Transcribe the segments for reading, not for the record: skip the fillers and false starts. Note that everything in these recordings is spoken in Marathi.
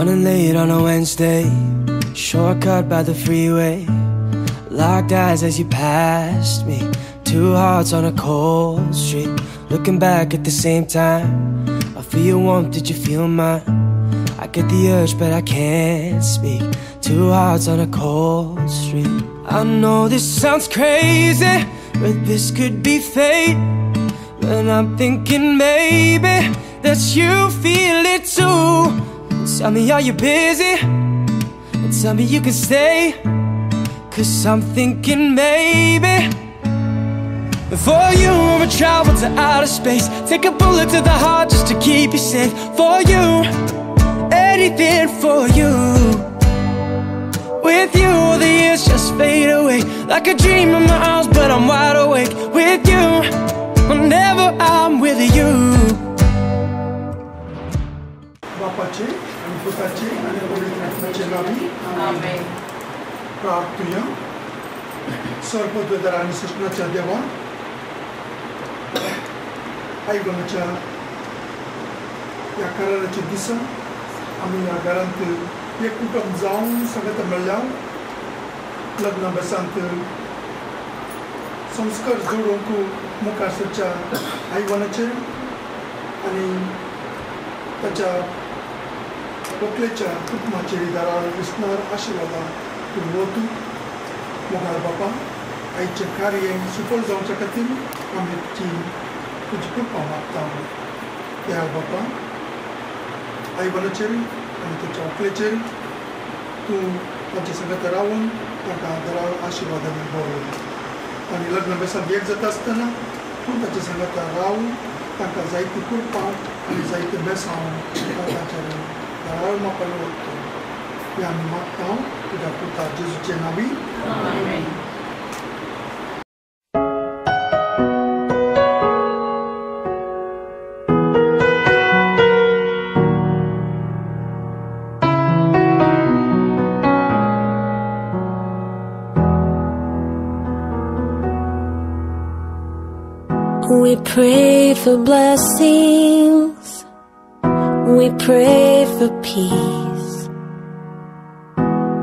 Running late on a Wednesday, shortcut by the freeway. Locked eyes as you passed me, two hearts on a cold street. Looking back at the same time, I feel your warmth, did you feel mine? I get the urge but I can't speak, two hearts on a cold street. I know this sounds crazy, but this could be fate. But I'm thinking maybe that you feel it too. Tell me, are you busy? And tell me you can stay, 'cause I'm thinking maybe for you I would travel to outer space, take a bullet to the heart just to keep you safe. For you, anything for you. With you, all the years just fade away, like a dream in my arms, but I'm wide awake. With you, whenever I'm with you. बापाचे आणि पुत्राचे आणि पवित्र आत्म्याचे नावी आमेन. प्रार्थना. सर्वोदर आणि सृष्टीच्या देवा, आईबाबाच्या या कराराची दिसा आम्ही या घरांत एक कुटुंब जाऊन सगळं मेळ्ळ्याव लग्न बेसांत संस्कार जोडूंक मुखार सरच्या आईबाबाचे आणि ताच्या व्हंकलेच्या कुटुंबाचेर दारार दिसणार आशिर्वादां तूं वतू. मोगाळ बापा, आयचें कार्य सफल जावचे खातीर आमी तुजी कृपा मागता. दयाळ बापा, आईबाबाचेर आनी ताच्या व्हंकलेचेर तूं तांचे संगत रावन तांकां दारार आशिर्वादांनी भर. आनी लग्न बेसांत एक जाता आसतना तूं ताचे संगत रावन तांकां जायती कृपा आनी जायते बेसांव तांच्या दारार म्हाका वरतो. हें आमी मागता तुज्या पुता जेजूचे नांवी. आमेन. We prayed for blessings, we prayed for peace,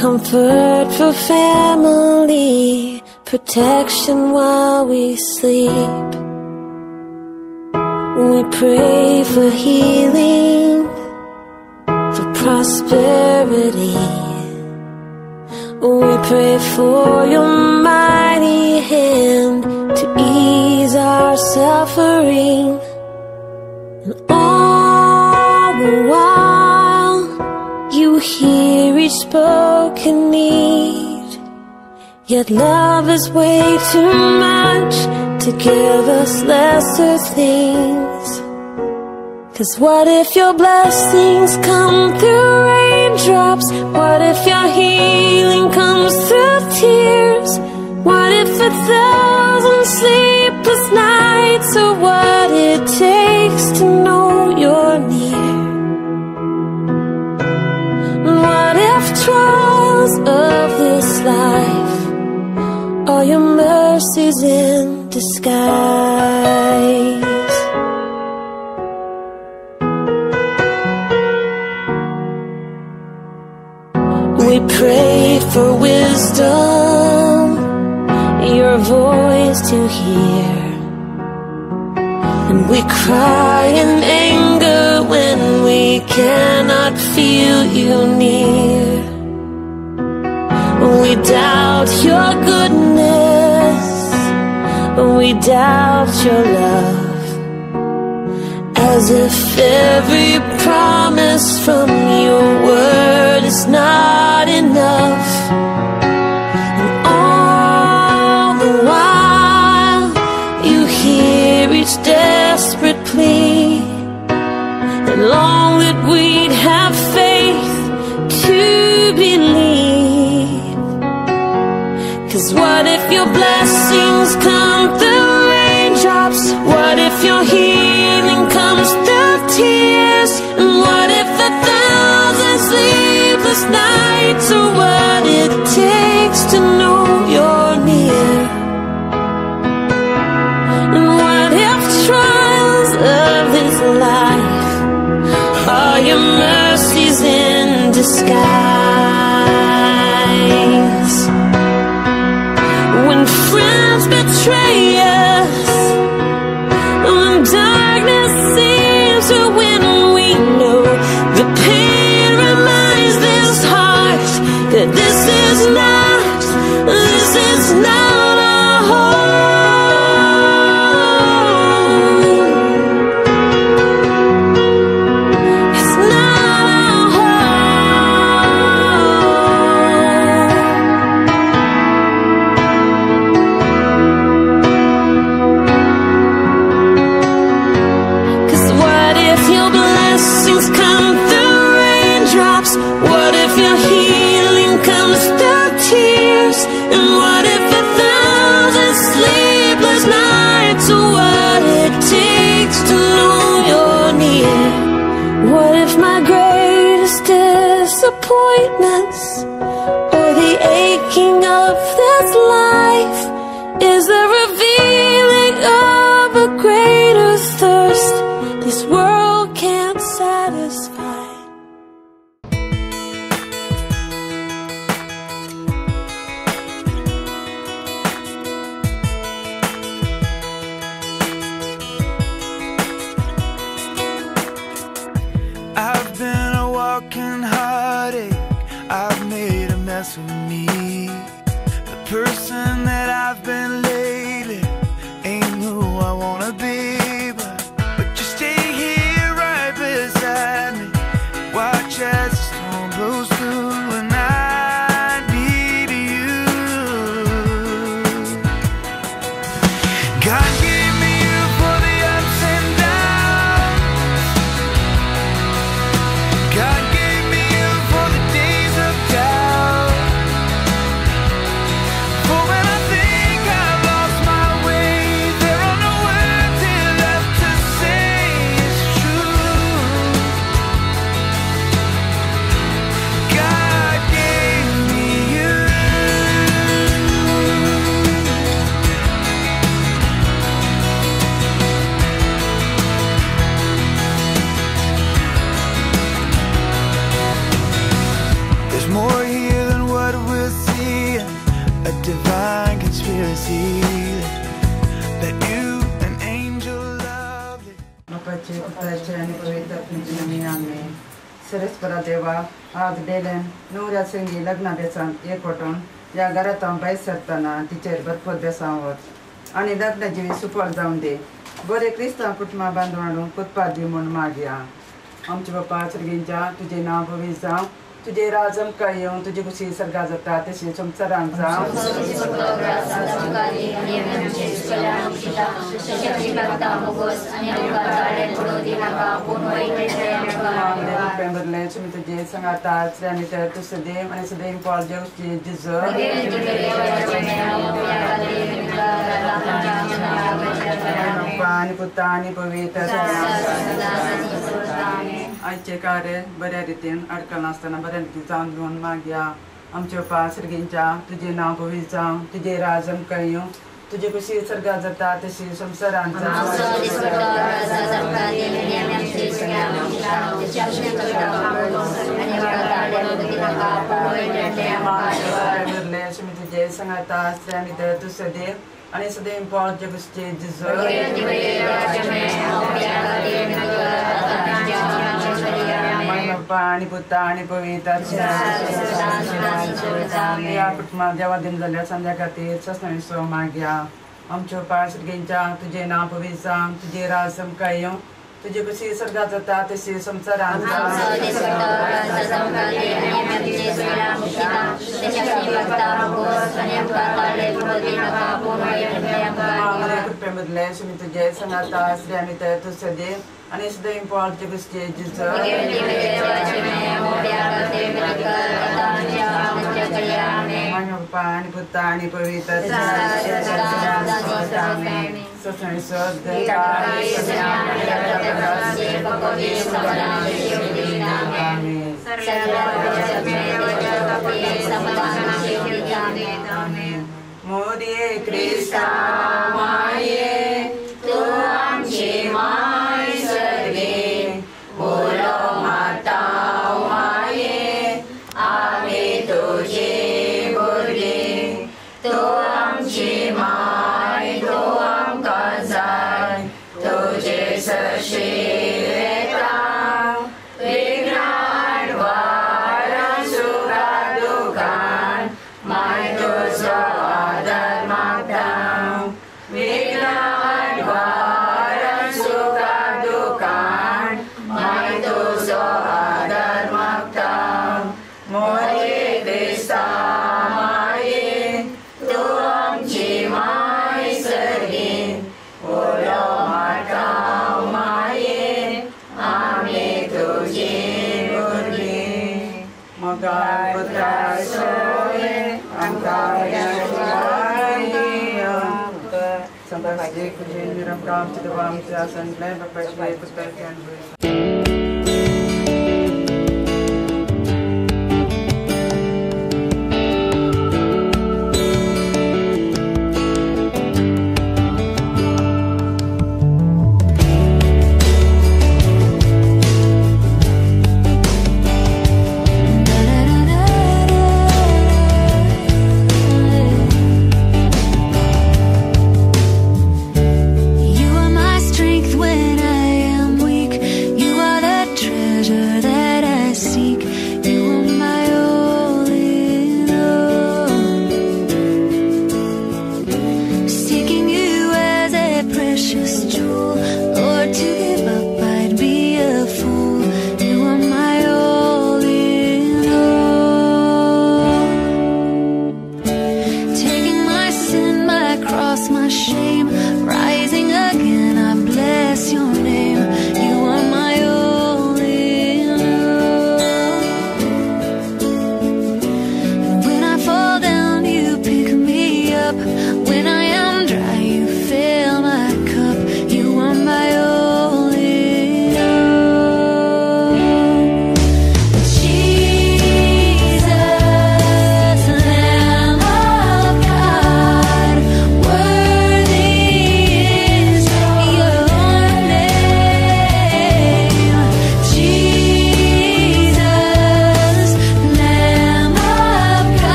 comfort for family, protection while we sleep. We pray for healing, for prosperity. We pray for your mighty hand to ease our suffering. And all the while you hear each spoken need, yet love is way too much to give us lesser things. 'Cause what if your blessings come through raindrops? What if your healing comes through tears? What if 1,000 sleepless nights are what it takes to know you're near? What if trials of this life are your mercies in disguise? We pray for wisdom, your voice to hear, and we cry in anger when we cannot feel you near. We doubt your goodness, we doubt your love, as if every promise from your word is not enough. And all the while you hear each desperate plea, and long that we'd have faith to believe. 'Cause what if your blessings come through raindrops? What if your healing comes through tears? And what if 1,000 sleepless nights are what it takes to know you're near? And what if trials of this life are your mercies in skies. When friends betray us, when darkness seems to win, we know the pain reminds this heart that this is not our home. It's not our home. 'Cause what if your blessings come through raindrops? What if your healing comes through tears? And what if 1,000 sleepless nights are what it takes to know you're near? What if my greatest disappointments or the aching of this life is the revealing of a greater thirst this world can't satisfy? I've been a walking heartache. I've made a mess of me. The person that I've been lately ain't who I wanna be. But you stay here right beside me. Watch as the storm blows through, and I need you. God gave me you for the ups and downs. God gave me you for the days of doubt. For when I think I've lost my way, there are no words here left to say it's true. God gave me you. There's more here than what we're seeing, a divine conspiracy that you, an angel lovely. बापाचे पुत्राचे आणि पवित्र आत्म्याचे नामे आमेन. सरस्वरा देवा, आज डेलन नवऱ्या संगी लग्ना बेसान एकवटून या घरातून बाहेर सरताना तिचेर भरपूर बेसावत आणि लग्नाची सुफळ जाऊन दे. बरे क्रिस्तांव कुटुंबा बांधून हाडून कुतपा दी म्हूण मागया. आमचे बापा सर्गींच्या तुझे नाव पवित्र जावं, तुझे राजम काय येऊं, तुझे कुशी सर्गा जाता तशी संसारान जावं. तुम्ही तुझे सांगाता आणि तर तू सदैव आणि सदैव पाल जेवची जिज आणि पुता आणि पवित्र आजचे कार्य बऱ्या रितीन अडकलं असताना बऱ्या रितीन जाऊन घेऊन मागया. आमचे बापा सर्गींच्या तुझे नाव पवित्र जावं, तुझे राजम काय येऊं, तुझे कशी सर्गा जाता तशी संसारान जावं. मी तुझे सांगाता आणि तर तू सदैव आणि सदैव पाल जगसचे जिज आणि पुता आणि पवित्र या कुटुंबात जेव्हा दिन झाल्या संध्याकाळी ससनावी सो मागया. आमच्या पार्सगींच्या तुझे नाव पवित्र जावं, तुझे राजम काय येऊं, तुझे कशी सर्गा जाता तशी संसारान कृपेमधले मी तुझे सांगाता श्री आणि तर तू सदैव आणि सदैव पाल जगसचे जिज आणि पुता आणि पवित्र मोरे क्रिस्ता माये तू आमची माय सर्गे बोलो माता माये तुझो आदर मागतां विघ्न अडवार सुखा दुखान माय तुझो आदर मागतां मोरे क्रिस्ता माये तू आमची माय सगळी ओलो मागतां माये आमी तुझी भुरगीं मोगाळ पुत्रा सोये आमकां Sometimes they could change it up down to the bottom to us and blend the fresh life with their candles.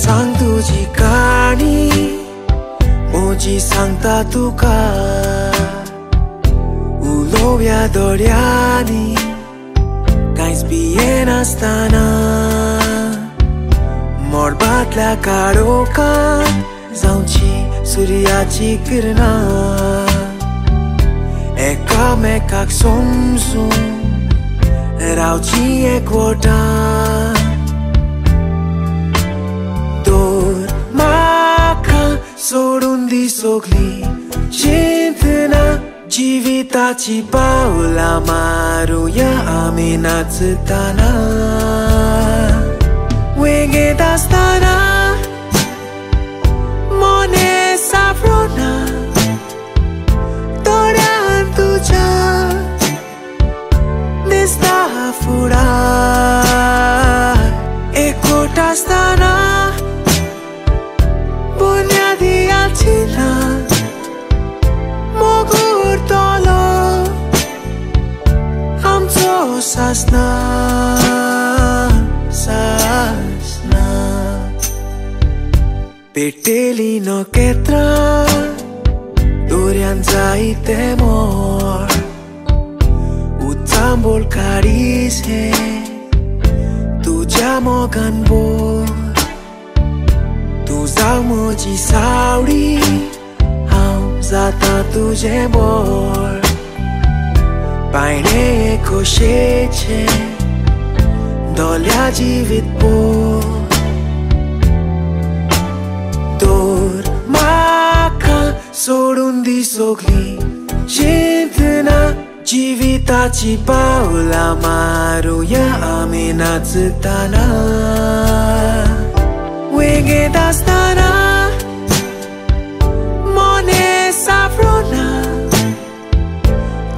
सांग तुझी कहाणी मोजी सांगता तुका उलोव्या दोळ्यांनी कांयच भियेनासतना मोडबातल्या काळोखांत जावची सुर्याची किरणां एकामेकाक समजून रावची एकवटां सोडून दी सगळी चिंतना जिविताची पावलां मारूया आमी नाचतना वेगेत आसतना मोने साफरोना दोळ्यान तुज्या दिसता फुडार एकवट आसतना मोगोर तोलो आमचो सासना सासना पेटेली नखेत्रां दोऱ्यान जायते मोर उचांबोल काडीस हे तुज्या मोगान बोर तू जाव म्हजी सावळी हांव जाता तुजें बोर पायणे खोशेचे दोल्या जिवीत बोर दोर म्हाका सोडून दी सगळी चिंतना जिविताची पावलां मारूया आमी नाचतना वेगेत आसतना मोने साफरोना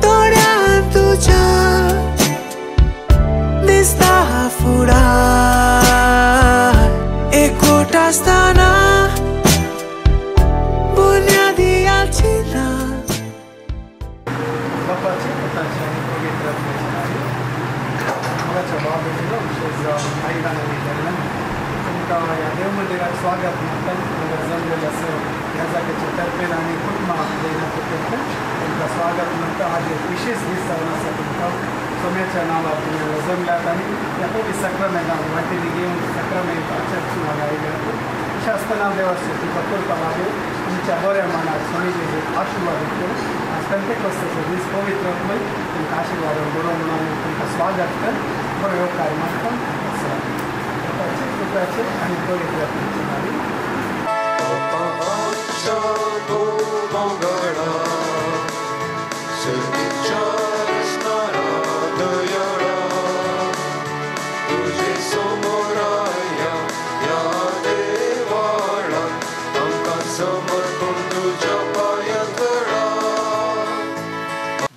दोळ्यान तुज्या जुडा एकवटा असताना बुनियादी याचना बापाचे पोताचे आणि पवित्र आत्म्याचे नावे मुलाच्या बाबतीला विशेष आईला नाही तुमका या देव मंदिरात स्वागत म्हणतात जमलेलं असं या जागेच्या तर्फे आणि कुटुंबा तुमचं स्वागत म्हणतं आज एक विशेष दीस जाऊन असा तुमका सोम्याच्या नावात तुम्ही जमल्यात आणि या पवित्र सक्रमेंटात वाटेने घेऊन सक्रमेंट चर्च मला अशा असताना देवाचे तुमचा कृपा लाभो तुमच्या बऱ्या मनात स्वामीचे आशीर्वाद देतो आज पेंटेकोस्ताचे दीस पवित्र तुमका आशीर्वाद बोलवून तुमचं स्वागत कर बरं योग काय म्हणतात कृपयाचे आणि पवित्र नावे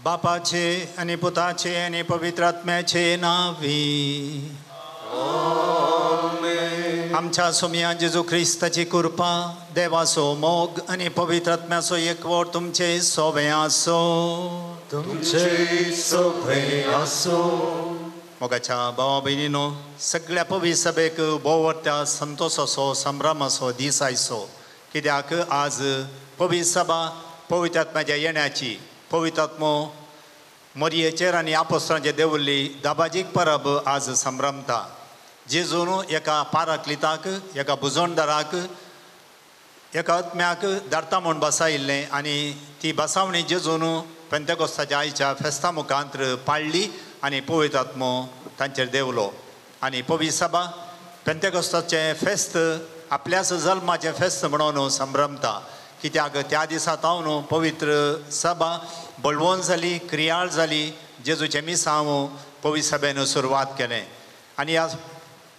बापाचे आणि पुताचे आणि पवित्र आत्म्याचे नावी आमच्या सोम्या जेजू ख्रिस्ताची कृपा देवाचो मोग आणि पवित्र आत्म्याचो एकवट तुमचे सोबे आसो मोगाच्या भावा बहिणीनो सगळ्या पवित्र सभेक बोवरत्या संतोष असो संभ्रम असो दीस आयसो कित्याक आज पवित्र सभा पवित्र आत्म्याच्या येण्याची पवित्र आत्मो मरियेचेर आनी आपोस्तलांचेर देवल्ली दाबाजीक परब आज संभ्रमता जेजून एका पाराक्लिताक एका बुजोणदाराक एका आत्म्याक धरता म्हूण बसायिल्लें आनी ती बसावणी जेजून पेंतेकोस्ताच्या आयच्या फेस्ता मुखांतर पाळ्ळी आनी पवित्र आत्मो तांचेर देवलो आनी पवित्र सभा पेंतेकोस्ताचें फेस्त आपल्याच जल्माचें फेस्त म्हणून संभ्रमता कित्याक त्या दिसा हांव पवित्र सभा बळवंत जाली क्रियाळ जाली जेजूचे मिसांव पवित्र सभेन सुरवात केलें आनी ह्या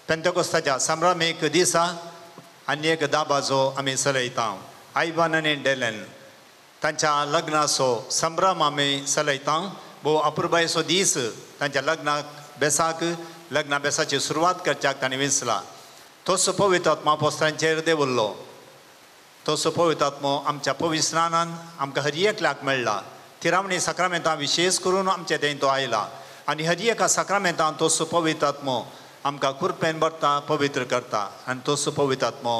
पेंतेकोस्ताच्या संभ्रमीक दिसा आनी एक दाबाजो आमी चलयता आयवान आनी डेलन तांच्या लग्नाचो संभ्रम आमी चलयता भोव अपुरबायेचो दीस तांच्या लग्नाक बेसाक लग्ना बेसाची सुरवात करच्याक ताणें विसला तोच पवित्र आत्मा अपोस्तलांचेर देवल्लो तोच पवित्र आत्मो आमच्या पवित्र स्नानान आमकां हर एकल्याक मेळ्ळा तिरावणी सक्रामेंतां विशेष करून आमचे थंय तो आयला आनी हर एका सक्रामेंतान तोच पवित्र आत्मो आमकां कुरपेन भरता पवित्र करता आनी तोच पवित्र आत्मो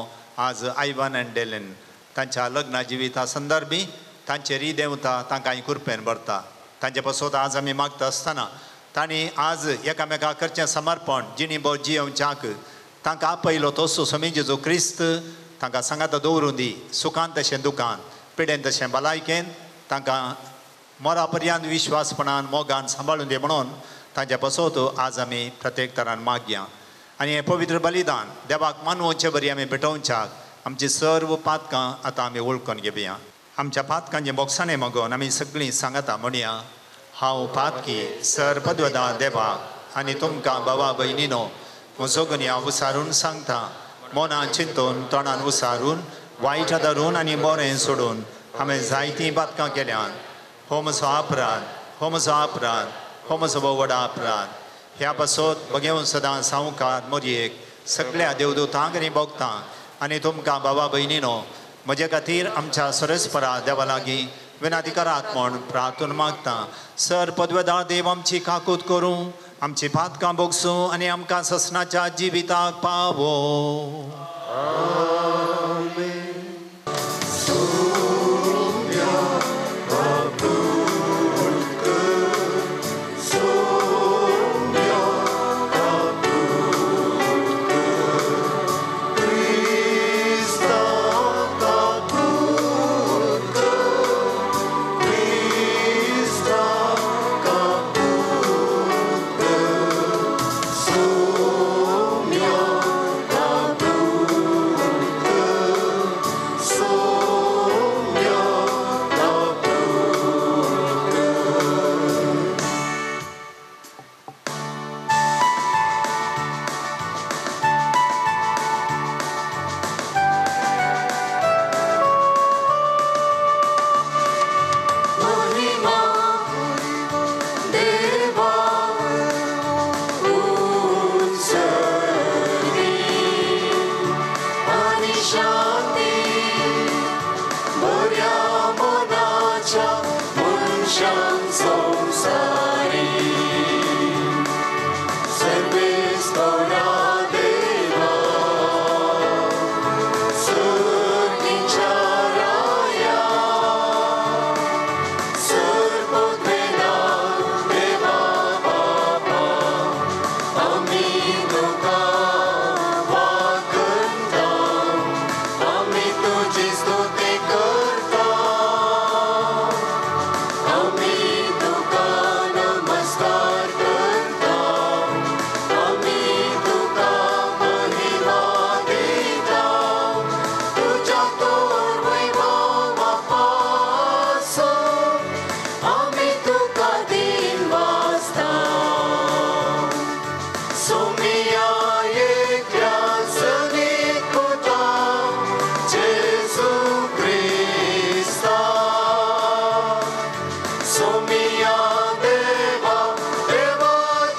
आज आयवान आनी डेलन तांच्या लग्ना जिविता संदर्भी तांचे रिदेवता तांकां कुरपेन भरता तांचे पासत आज आमी मागता आसतना तांणी आज एकामेकाक करचें समर्पण जिणी भोव जियोवच्याक तांकां आपयलो तोच स्वामी जेजू क्रिस्त तांकां सांगात दवरूं दी सुखान तशें दुखान पिडेन तशें भलायकेन तांकां मोरा पर्यंत विश्वासपणान मोगान सांबाळून दी म्हणून तांचे पासत आज आमी प्रत्येक तरान मागया आनी हें पवित्र बलिदान देवाक मानवचे बरी आमी भेटोवच्याक आमची सर्व पातकां आतां आमी वळखून घेवया आमच्या पातकांचे बोक्सांनी मागोवन आमी सगळीं सांगता म्हणया हांव पातकी सर पदवदा देवाक आनी तुमकां भावा भयणीनो म्हजो गुन्या उसारून सांगता मोनान चिंतून तोंडान उसारून वायट धरून आनी बरें सोडून हांवें जायतीं पातकां केल्यान हो म्हजो अपराध हो म्हजो अपराध हो म्हजो व्हडा अपराध ह्या पासत बगेवन सदां सावकार मोरयेक सगळ्या देवदूतांक आनी भोगतांक आनी तुमकां भावा भयणीनो म्हजे खातीर आमच्या सरस्परा देवा लागीं विनाती करात म्हूण प्रार्थून मागता सर पदवेदार देव आमची काकूत करूं आमची पातकां भोगसूं आनी आमकां ससनाच्या जिविताक पावो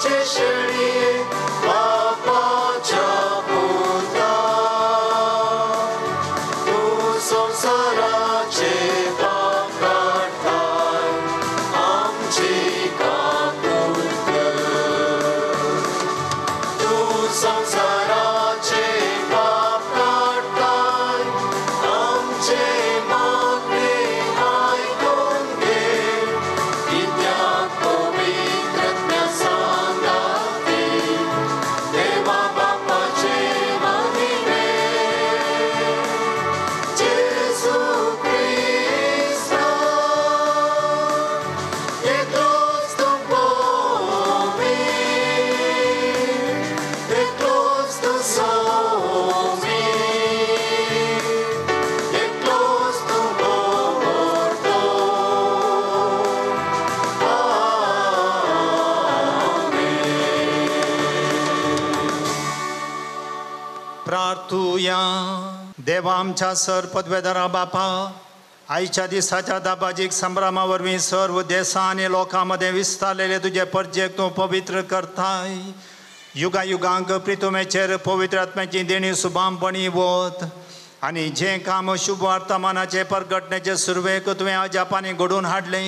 पापाचे शेळी पापाच्या पोता तू संसाराचे पाप काढताय आमची कापूर तू संसाराचे पाप काढताय आमचे मागणे ऐकून घे विद्यात पवित्रज्ञ सांगाते देवा बापाचे महिमे जेसू Cristo e cruz do povo e cruz do some e cruz do morto प्रार्थूया देवा आमच्या सर पदवेदारा बापा आईच्या दिसाच्या दाबाजीक संभ्रमावरवी सर्व देशां आणि लोकांमध्ये विस्तारलेले तुझे परजेक तू पवित्र करताय युगायुगांक प्रितुमेचेर पवित्र आत्म्याची देणी सुभामपणी वत आणि जे काम शुभ वर्तमानाचे परगटण्याचे सुरवेक तुवें अजापाने घडून हाडले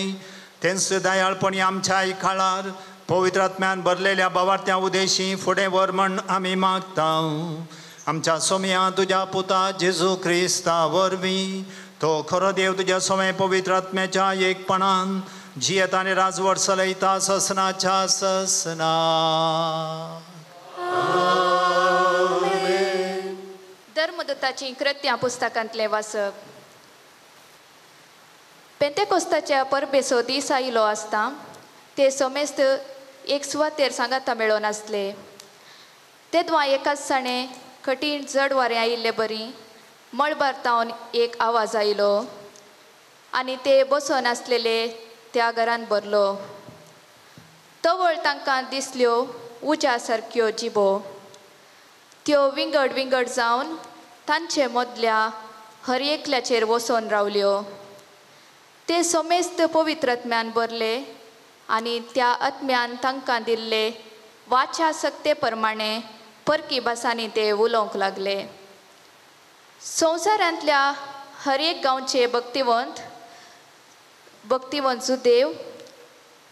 तेंच दयाळपणी आमच्या आयकाळार पवित्र आत्म्यान भरलेल्या भावार्थ्या उदेशी फुडें व्हर म्हण आमी मागता आमच्या सोम्या तुझ्या पुता जेजू क्रिस्ता वरवीं तो खरो देव तुझ्या सोमे पवित्र आत्म्याच्या एकपणान जियेत आनी राजवट चलयता ससनाच्या ससना धर्मदूताची कृत्यां पुस्तकांतले वाचप पेंतेकोस्ताच्या परबेचो दीस आयलो आसता ते सोमेस्त एक सुवातेर सांगाता मेळोन आसले तेदवा एकाच साणे कठीण जड वारें आयिल्ले बरी मळबार एक आवाज आयलो आनी ते बसून आसलेले त्या घरान भरलो तवळ तांकां दिसल्यो उज्या सारक्यो जिबो त्यो विंगड विंगड जावन तांचे मदल्या हर एकल्याचेर वसोन रावल्यो ते सोमेस्त पवित्र आत्म्यान भरले आनी त्या आत्म्यान तांकां दिल्ले वाचा सक्ते प्रमाणे परकी भासांनी ते उलोवंक लागले संवसारांतल्या हर एक गांवचे भक्तिवंत जुदेव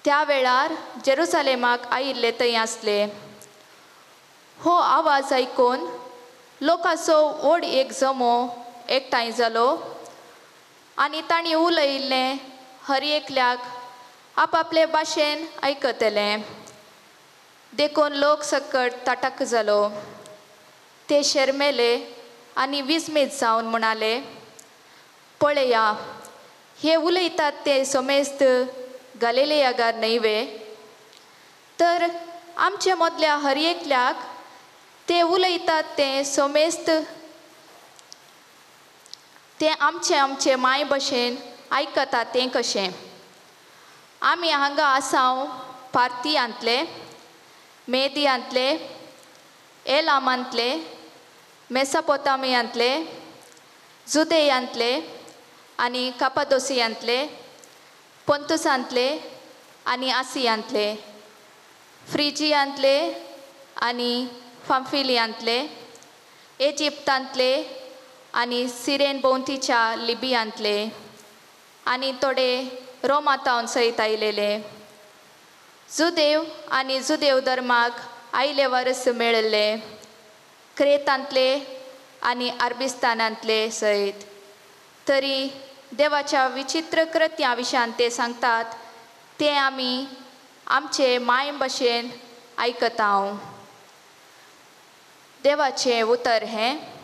त्या वेळार जेरुसालेमाक आयिल्ले थंय आसले हो आवाज आयकून लोकांचो व्हड एक जमो एकठांय जालो आनी तांणी उलयिल्लें हर एकल्याक आपआपले भाशेन आयकतलें देखून लोक सकट ताटाक जालो ते शर्मेले आनी विस्मीत जावन म्हणाले पळया हे उलयतात ते सोमेस्त गलिलेयागार न्हयवे तर आमचे मदल्या हर एकल्याक ते उलयतात ते सोमेस्त ते आमचे माय भशेन आयकतात तें कशें आमी हांगा आसांव पार्थियांतले मेदियांतले एलामांतले मेसोपोटामियांतले जुदेयांतले आनी कापादोसियांतले पोंतुसांतले आनी आसियांतले फ्रिजियांतले आनी फांफिलियांतले इजिप्तांतले आनी सिरेन भोंवतीच्या लिबियांतले आनी थोडे रोमातावन सयत आयलेले जुदेव आनी जुदेव धर्माक आयले वर्स मेळिल्ले क्रेतांतले आनी अरबिस्तानांतले सयत तरी देवाच्या विचित्र कृत्यां विशयान ते सांगतात ते आमी आमचे माय भशेन आयकतांव देवाचें उतर हें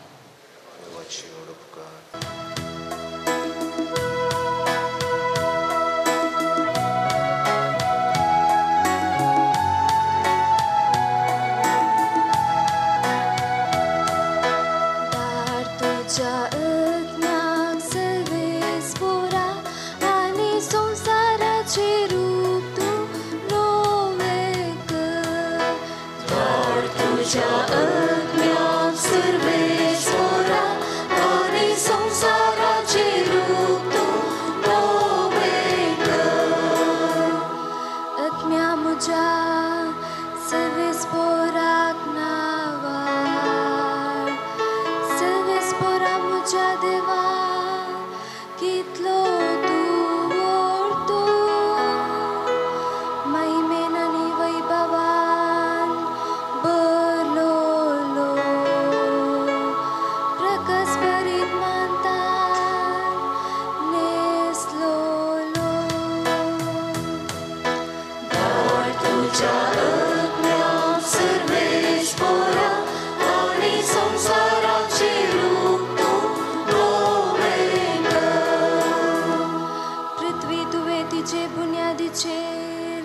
Agmia muja अज्ञात सर्वेश्वरा आणि संसाराचे रूप तू नव्हे कर. पृथ्वी तुवे तिचे बुनियादीचेर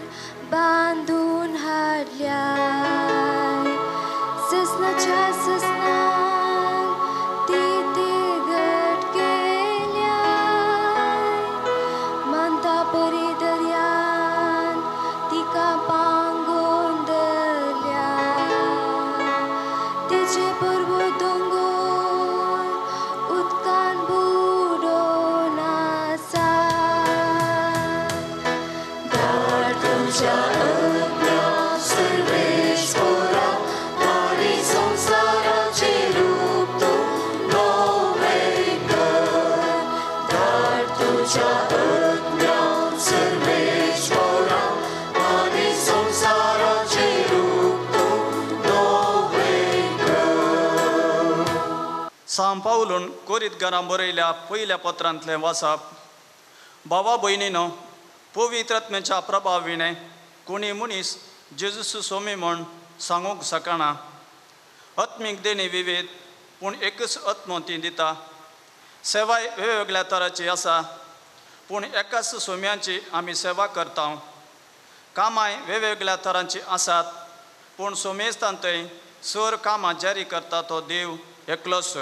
बांधून हाडल्याय. ससनाच्या ससनान ती घट केल्याय. मंता परी दर्यान तिका पांगोन धरल्याय. तिचे पर्वत दोंगर उदकान बुडोवन आसा. दाट तुमच्या अज्ञात सर्वेश्वरा आणि संसाराचे रूप तू नव्हे कर. दाट तुझ्या अज्ञात सर्वेश्वरा आणि संसाराचे रूप तू नव्हे कर. साम पावलून कोरीत घरां बरयल्या पयल्या पत्रांतलें वाचप. भावा भयणीनो, पवित्र आत्म्याच्या प्रभाविणे कोणी मनीस जेजूस सोमी म्हूण सांगूंक शकना. आत्मीक देणी विविध पूण एकच आत्मो ती दिता. सेवाय वेगवेगळ्या तरांची आसा पूण एकाच सोम्याची आमी सेवा करता. कामाय वेगवेगळ्या तरांची आसात पूण सोमेस्तांतय सर कामां जारी करता तो देव एकलोच.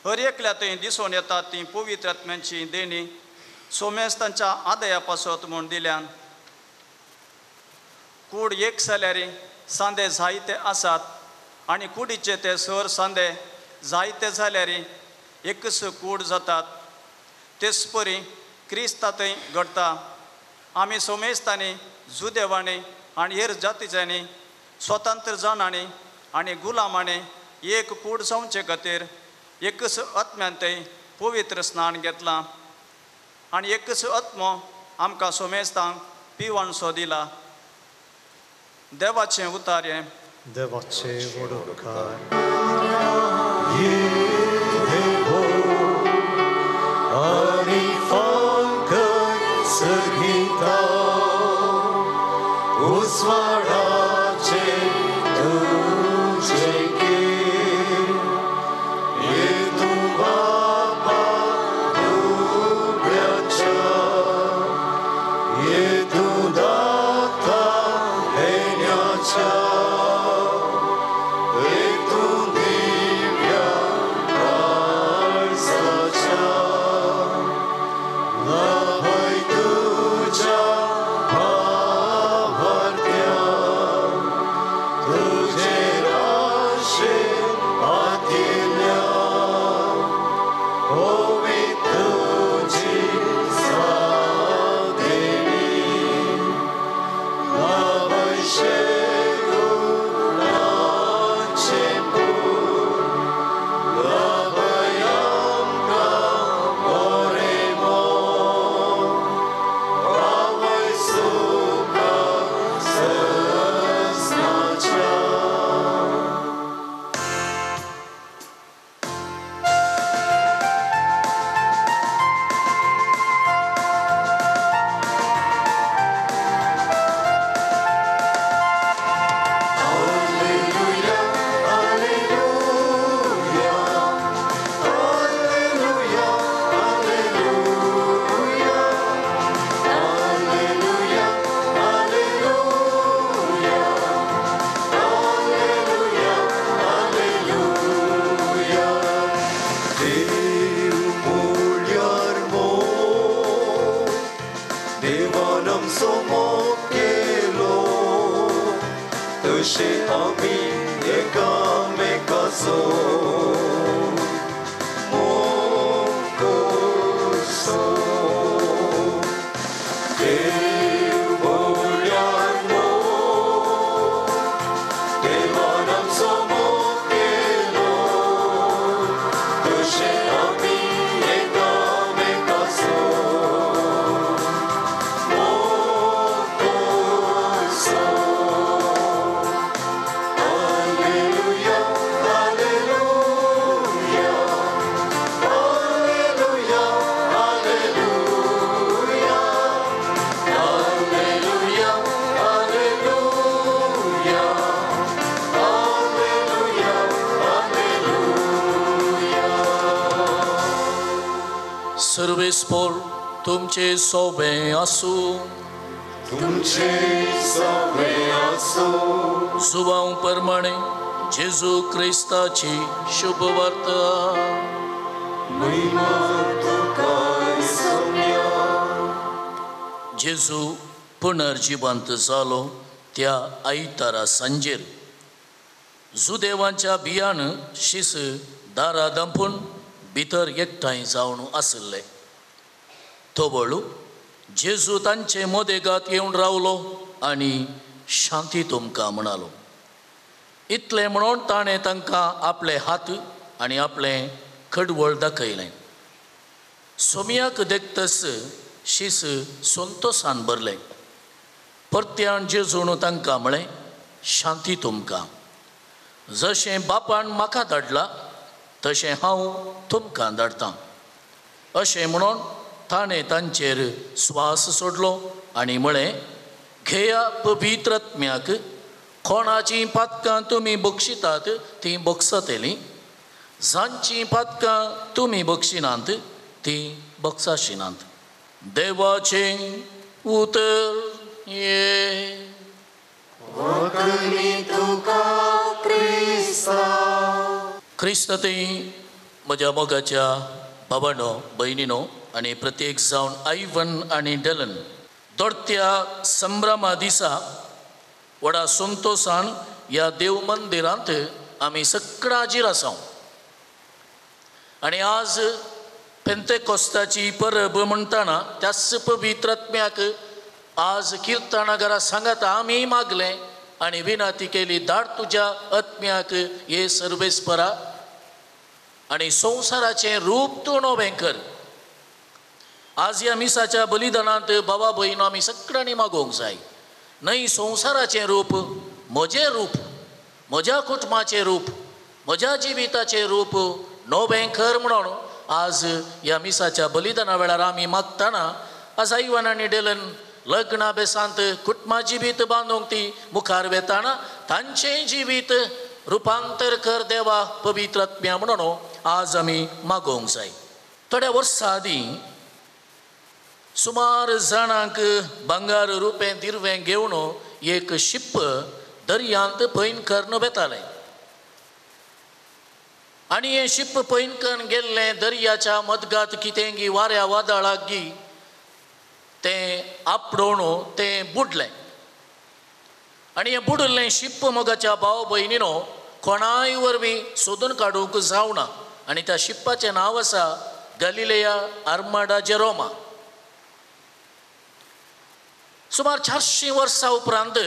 हर एकल्यातय दिसून येता ती पवित्र आत्म्याची देणी सोमेस्तांच्या आदया पासत म्हूण दिल्यान. कूड एक जाल्यार सांदे जायते आसात आनी कुडीचे ते सर सांदे जायते जाल्यार एकच कूड जातात. तेच परी क्रिस्तांतय घडटा. आमी सोमेस्तांनी जुदेवांनी आनी हेर जातीच्यांनी स्वतंत्र जाणांनी आनी गुलामांनी एक कूड जावचे खातीर एकच आत्म्यांतय पवित्र स्नान घेतलां आनी एकच आत्मो आमकां सोमेस्तांक पिवणसो दिला. देवाचें उतार हें. देवाचे वडोवकार. आणि फांकय सगीता उस्वाडाचे तुझे कीर. ये तू बापा दुब्याच्या, ये तू दाता हेण्याच्या, ये तू दिव्या काळजाच्या. लाभय तुझ्या भावार्थ्या, तुझे आशीर्वाद दिल्या. होवी तुझी साथ देवी. लाभशे गुणाचे पूर. लाभय आमकां बरे मोग. लाभय सुखा ससनाच्या. देवानं समोर केलो तशे आमी एकामेकाचो मोग करचो. देव बोल्यार मोग देवानं समोर केलो तशे आमी एकामेकाचो Hallelujah, hallelujah. सर्वेस्पोर तुमचे सोबे आसू जुवांव प्रमाणे जेजू क्रिस्ताची शुभ वार्ता जेजू पुनर्जिवंत जालो त्या आयतारा सांजेर जुदेवांच्या बियान शिस दारा दंपून भितर एकठांय जावन आसले तोबळू जेजू तांचे मोदेगात येवन रावलो आनी शांती तुमकां म्हणालो. इतलें म्हणून ताणें तांकां आपले हात आनी आपलें खडवळ दाखयलें. सोमयाक देखतस शीस संतोषान भरलें. परत्यान जेजून तांकां म्हळें, शांती तुमकां. जशें बापान म्हाका धाडला तशें हांव तुमकां धाडटां. अशें म्हणून ताणें तांचेर स्वास सोडलो आनी म्हळें, घेया पवित्र आत्म्याक. कोणाचीं पातकां तुमी बक्षितात तीं बक्षतलीं, जांचीं पातकां तुमी बक्षिनात तीं बक्षाशिनात. देवाचें उतर ये. क्रिस्तांती म्हज्या मोगाच्या भावांनो भयणीनो आनी प्रत्येक जावन आयवन आनी डेलन दौडत्या संभ्रमा दिसा व्हडा संतोषान ह्या देव मंदिरांत आमी सगळां हाजीर आसा. आनी आज पेंतेकोस्ताची परब म्हणटाना त्याच पवित्र आत्म्याक आज किर्तनागरा सांगात आमी मागलें आनी विनंती केली, धाड तुज्या आत्म्याक हे सर्वेस्परा आनी संवसाराचें रूप तूं नवें कर. आज ह्या मिसाच्या बलिदानांत बाबा भयणो आमी सगळ्यांनी मागोवंक जाय. न्हय संवसाराचें रूप, म्हजें रूप, म्हज्या कुटुंबाचें रूप, म्हज्या जिविताचें रूप नवें कर म्हणून आज ह्या मिसाच्या बलिदाना वेळार आमी मागतना आज आयवन आनी डेलन लग्ना बेसांत कुटुंबा जिवीत बांदूंक ती मुखार वेताना तांचें जिवीत रुपांतर कर देवा पवित्र आत्म्या म्हणून आज आमी मागोवंक जाय. थोड्या वर्सां आदीं सुमार जाणांक भांगार रुपें दिरवें घेवन एक शिप दर्यांत पैन करून वेतालें. आनी हें शिप पैन करून गेल्लें दर्याच्या मदगात कितें गी वाऱ्या वादळाक गी तें आपडोवन तें बुडलें. आनी हें बुडल्लें शिप मोगाच्या भाव भयणीनो कोणाय वरवीं सोदून काडूंक जावना. आनी त्या शिप्पाचें नांव आसा गलिलेया आर्माडा जेरोमा. सुमार 400 वर्सां उपरांत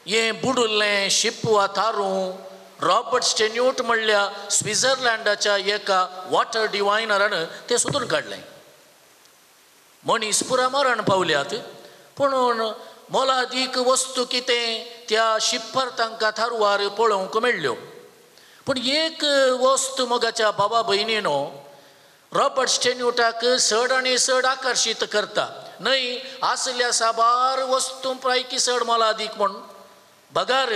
हें बुडल्लें शिप वातारून रॉबर्ट स्टेन्यूट म्हणल्या स्वित्झर्लंडाच्या एका वॉटर डिवायनरान तें सोदून काडलें. मनीस पुरा मरण पावल्यात पूण मोलादीक वस्तू कितें त्या शिप्पार तांकां थारवार पळोवंक मेळ्ळ्यो. पूण एक वस्त मोगाच्या बाबा भयणीनो रॉबर्ट स्टेन्यूटाक चड आनी चड आकर्शीत करता. न्हय आसल्या साबार वस्तू पैकी चड मोलादीक म्हूण बगार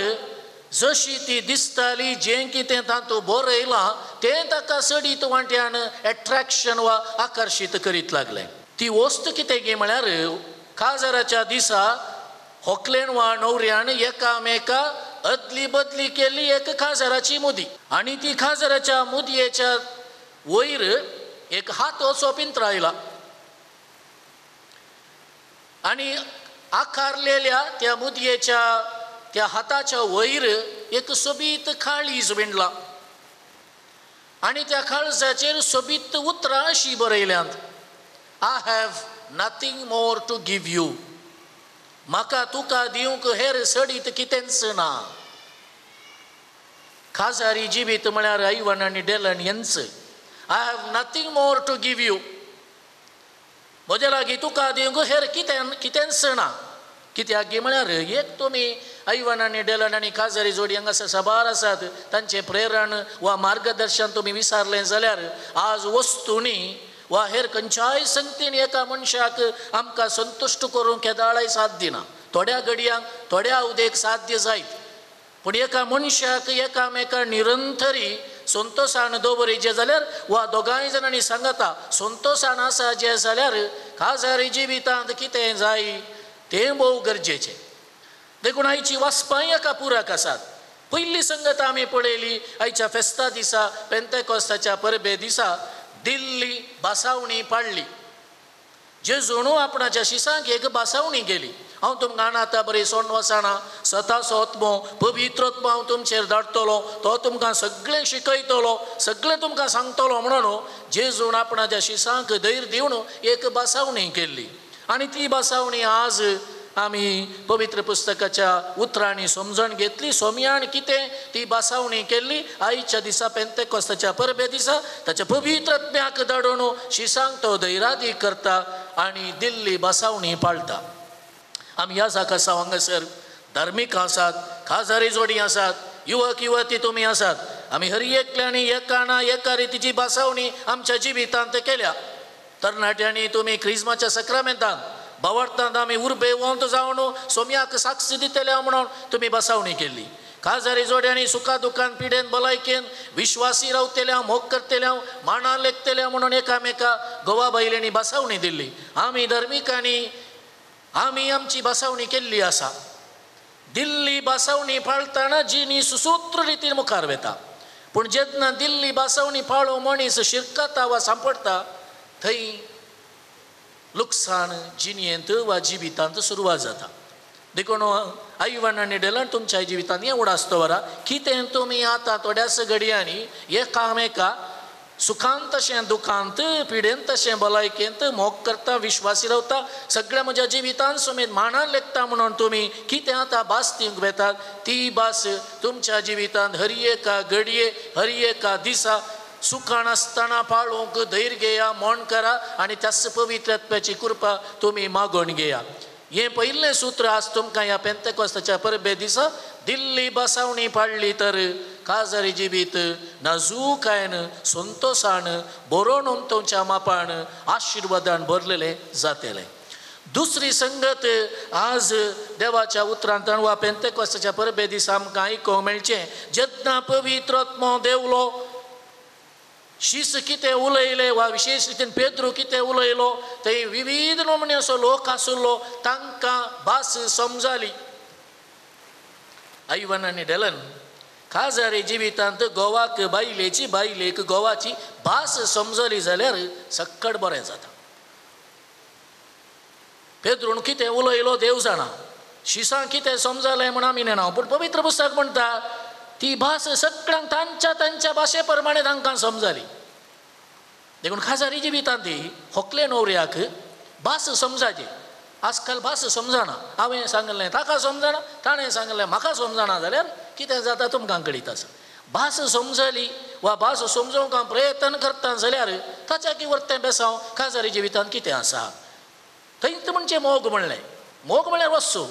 जशी ती दिसताली, जें कितें तातूंत बरयलां तें ताका चडीत वांट्यान एट्रॅक्शन वा आकर्शीत करीत लागलें. ती वस्त कितें गे म्हळ्यार काजाराच्या दिसा व्हंकलेन वा न्हवऱ्यान एकामेका अदली बदली केल्ली एक काजाराची मुदी. आनी ती काजाराच्या मुदयेच्या वयर एक हात असो पिंतरायला आनी आकारलेल्या त्या मुदयेच्या त्या हाताच्या वयर एक सोबीत काळीज विणला. आनी त्या काळजाचेर सोबीत उतरां अशीं बरयल्यांत, I have nothing more to give you. म्हाका तुका दिवंक हेर सडीत कितेंच ना. खाजारी जिवीत म्हळ्यार आयवन आनी डेलन यांच. I have nothing more to give you. म्हजे लागीं तुका दिवंक हेर कितेंच ना. कित्याक गे म्हळ्यार एक तुमी आयवन आनी डेलन आनी खाजारी जोडी हांगा साबार आसात, तांचें प्रेरण वा मार्गदर्शन तुमी विसारलें जाल्यार आज वस्तूंनी वा हेर खंयच्याय संगतीन एका मनशाक आमकां संतुश्ट करूंक केदाळाय साध्य ना. थोड्या घडयांक थोड्या अवधेक साध्य जायत, पूण एका मनशाक एकामेका निरंतरी संतोषान दवरिजे जाल्यार वा दोगांय जाणांनी सांगता संतोषान आसा जे जाल्यार काजारी जिवितांत कितें जाय तें भोव गरजेचें. देखून आयची वाचपां एका पुराक आसात. पयली संगत आमी पळयली आयच्या फेस्ता दिसा पेंतेकोस्ताच्या परबे दिसा दिल्ली बासावणी पाडली. जेजून आपणाच्या शिसांक एक बासावणी गेली. हांव तुमकां आतां बरी सोण वसाना सताचो आत्मो पवित्र आत्मो हांव तुमचेर धाडटलो तो तुमकां सगळें शिकयतलो सगळें तुमकां सांगतलो म्हणून जेजून आपणाच्या शिसांक धैर्य दिवन एक बासावणी केल्ली. आनी ती बासावणी आज आमी पवित्र पुस्तकाच्या उतरांनी समजून घेतली. सोमयान कितें ती बासावणी केल्ली आयच्या दिसा पेंतेकोस्ताच्या परबे दिसा ताच्या पवित्र आत्म्याक धाडून शिसांक तो धैर्यादी करता आनी दिल्ली बासावणी पाळटा. आमी ह्या जाका हांगासर धार्मीक आसात, खाजारी जोडी आसात, युवक युवती तुमी आसात. आमी हर एकल्यानी एका ना एका रितीची बासावणी आमच्या जिवितांत केल्या. तरणाट्यांनी तुमी क्रिस्माच्या सक्रामेंतान भावार्थांत आमी उर्बे वंत जावन सोम्याक साक्ष दितल्या म्हणून तुमी बासावणी केल्ली. खाजारी जोड्यांनी सुखा दुखान पिडेन भलायकेन विश्वासी रावतल्या मोग करतल्या मांडान लेखतल्या म्हणून एकामेका घोवा बायलेंनी बासावणी दिल्ली. आमी धर्मिकांनी आमी आमची बासावणी केल्ली आसा. दिल्ली बासावणी पाळतना जिनी सुसूत्र रितीन मुखार वेता. पूण जेन्ना दिल्ली बासावणी पाळो मनीस शिरकता वा सांपडटा थंय लुकसाण जिणेंत वा जिवितांत सुरवात जाता. देखून आईवण आनी डेलन तुमच्या जिवितांत हें उडासतो वरा कितें तुमी आतां थोड्याच घडयांनी एकामेका सुखांत तशें दुखांत पिडेंत तशें भलायकेंत मोग करता विश्वासी रावता सगळ्या म्हज्या जिवितांत समेत मांडान लेखता म्हणून तुमी कितें आतां भास दिवंक वेतात ती भास तुमच्या जिवितांत हर एका घडये हर एका दिसा सुखान आसतना पाळूंक धैर्य घेया मोण करा आनी त्याच पवित्र आत्म्याची कृपा तुमी मागून घेया. हें पयिल्लें सूत्र आज तुमकां ह्या पेंतेकोस्ताच्या परबे दिसा दिल्ली बासावणी पाडली तर काजारी जिबीत नाजूकायन संतोषान बरोवन तुमच्या मापान आशिर्वादान भरलेलें जातलें. दुसरी संगत आज देवाच्या उतरांत वा पेंतेकोस्ताच्या परबे दिसा आमकां आयकोंक मेळचें जेन्ना पवित्र आत्मो देवलो शीस कितें उलयलें वा विशेश रितीन पेद्रू कितें उलयलो थंय विविध नमुने असो लोक आसलो तांकां भास समजाली. आईवन आनी डेलन काजारी जिवितांत गोवाक बायलेची बायलेक गोवाची भास समजली जाल्यार सक्कड बरें जाता. पेद्रून कितें उलयलो देव जाणा शिसां कितें समजलें म्हण आमी नेना पूण पवित्र पुस्तक म्हणटा ती भास सगळ्यांक तांच्या भाशे प्रमाणे तांकां समजली. देखून खाजारी जिवितांत होकले न्हवऱ्याक भास समजाची. आजकाल भास समजना हांवें सांगलें ताका समजना ताणें सांगलें म्हाका समजना जाल्यार कितें जाता तुमकां कळीत आसा. भास समजली वा भास समजोवंक प्रयत्न करता जाल्यार ताच्या की वर्तें बेसांव खाजारी जिवितांत कितें आसा. थंयच म्हणजे मोग म्हणलें. मोग म्हळ्यार वस्तू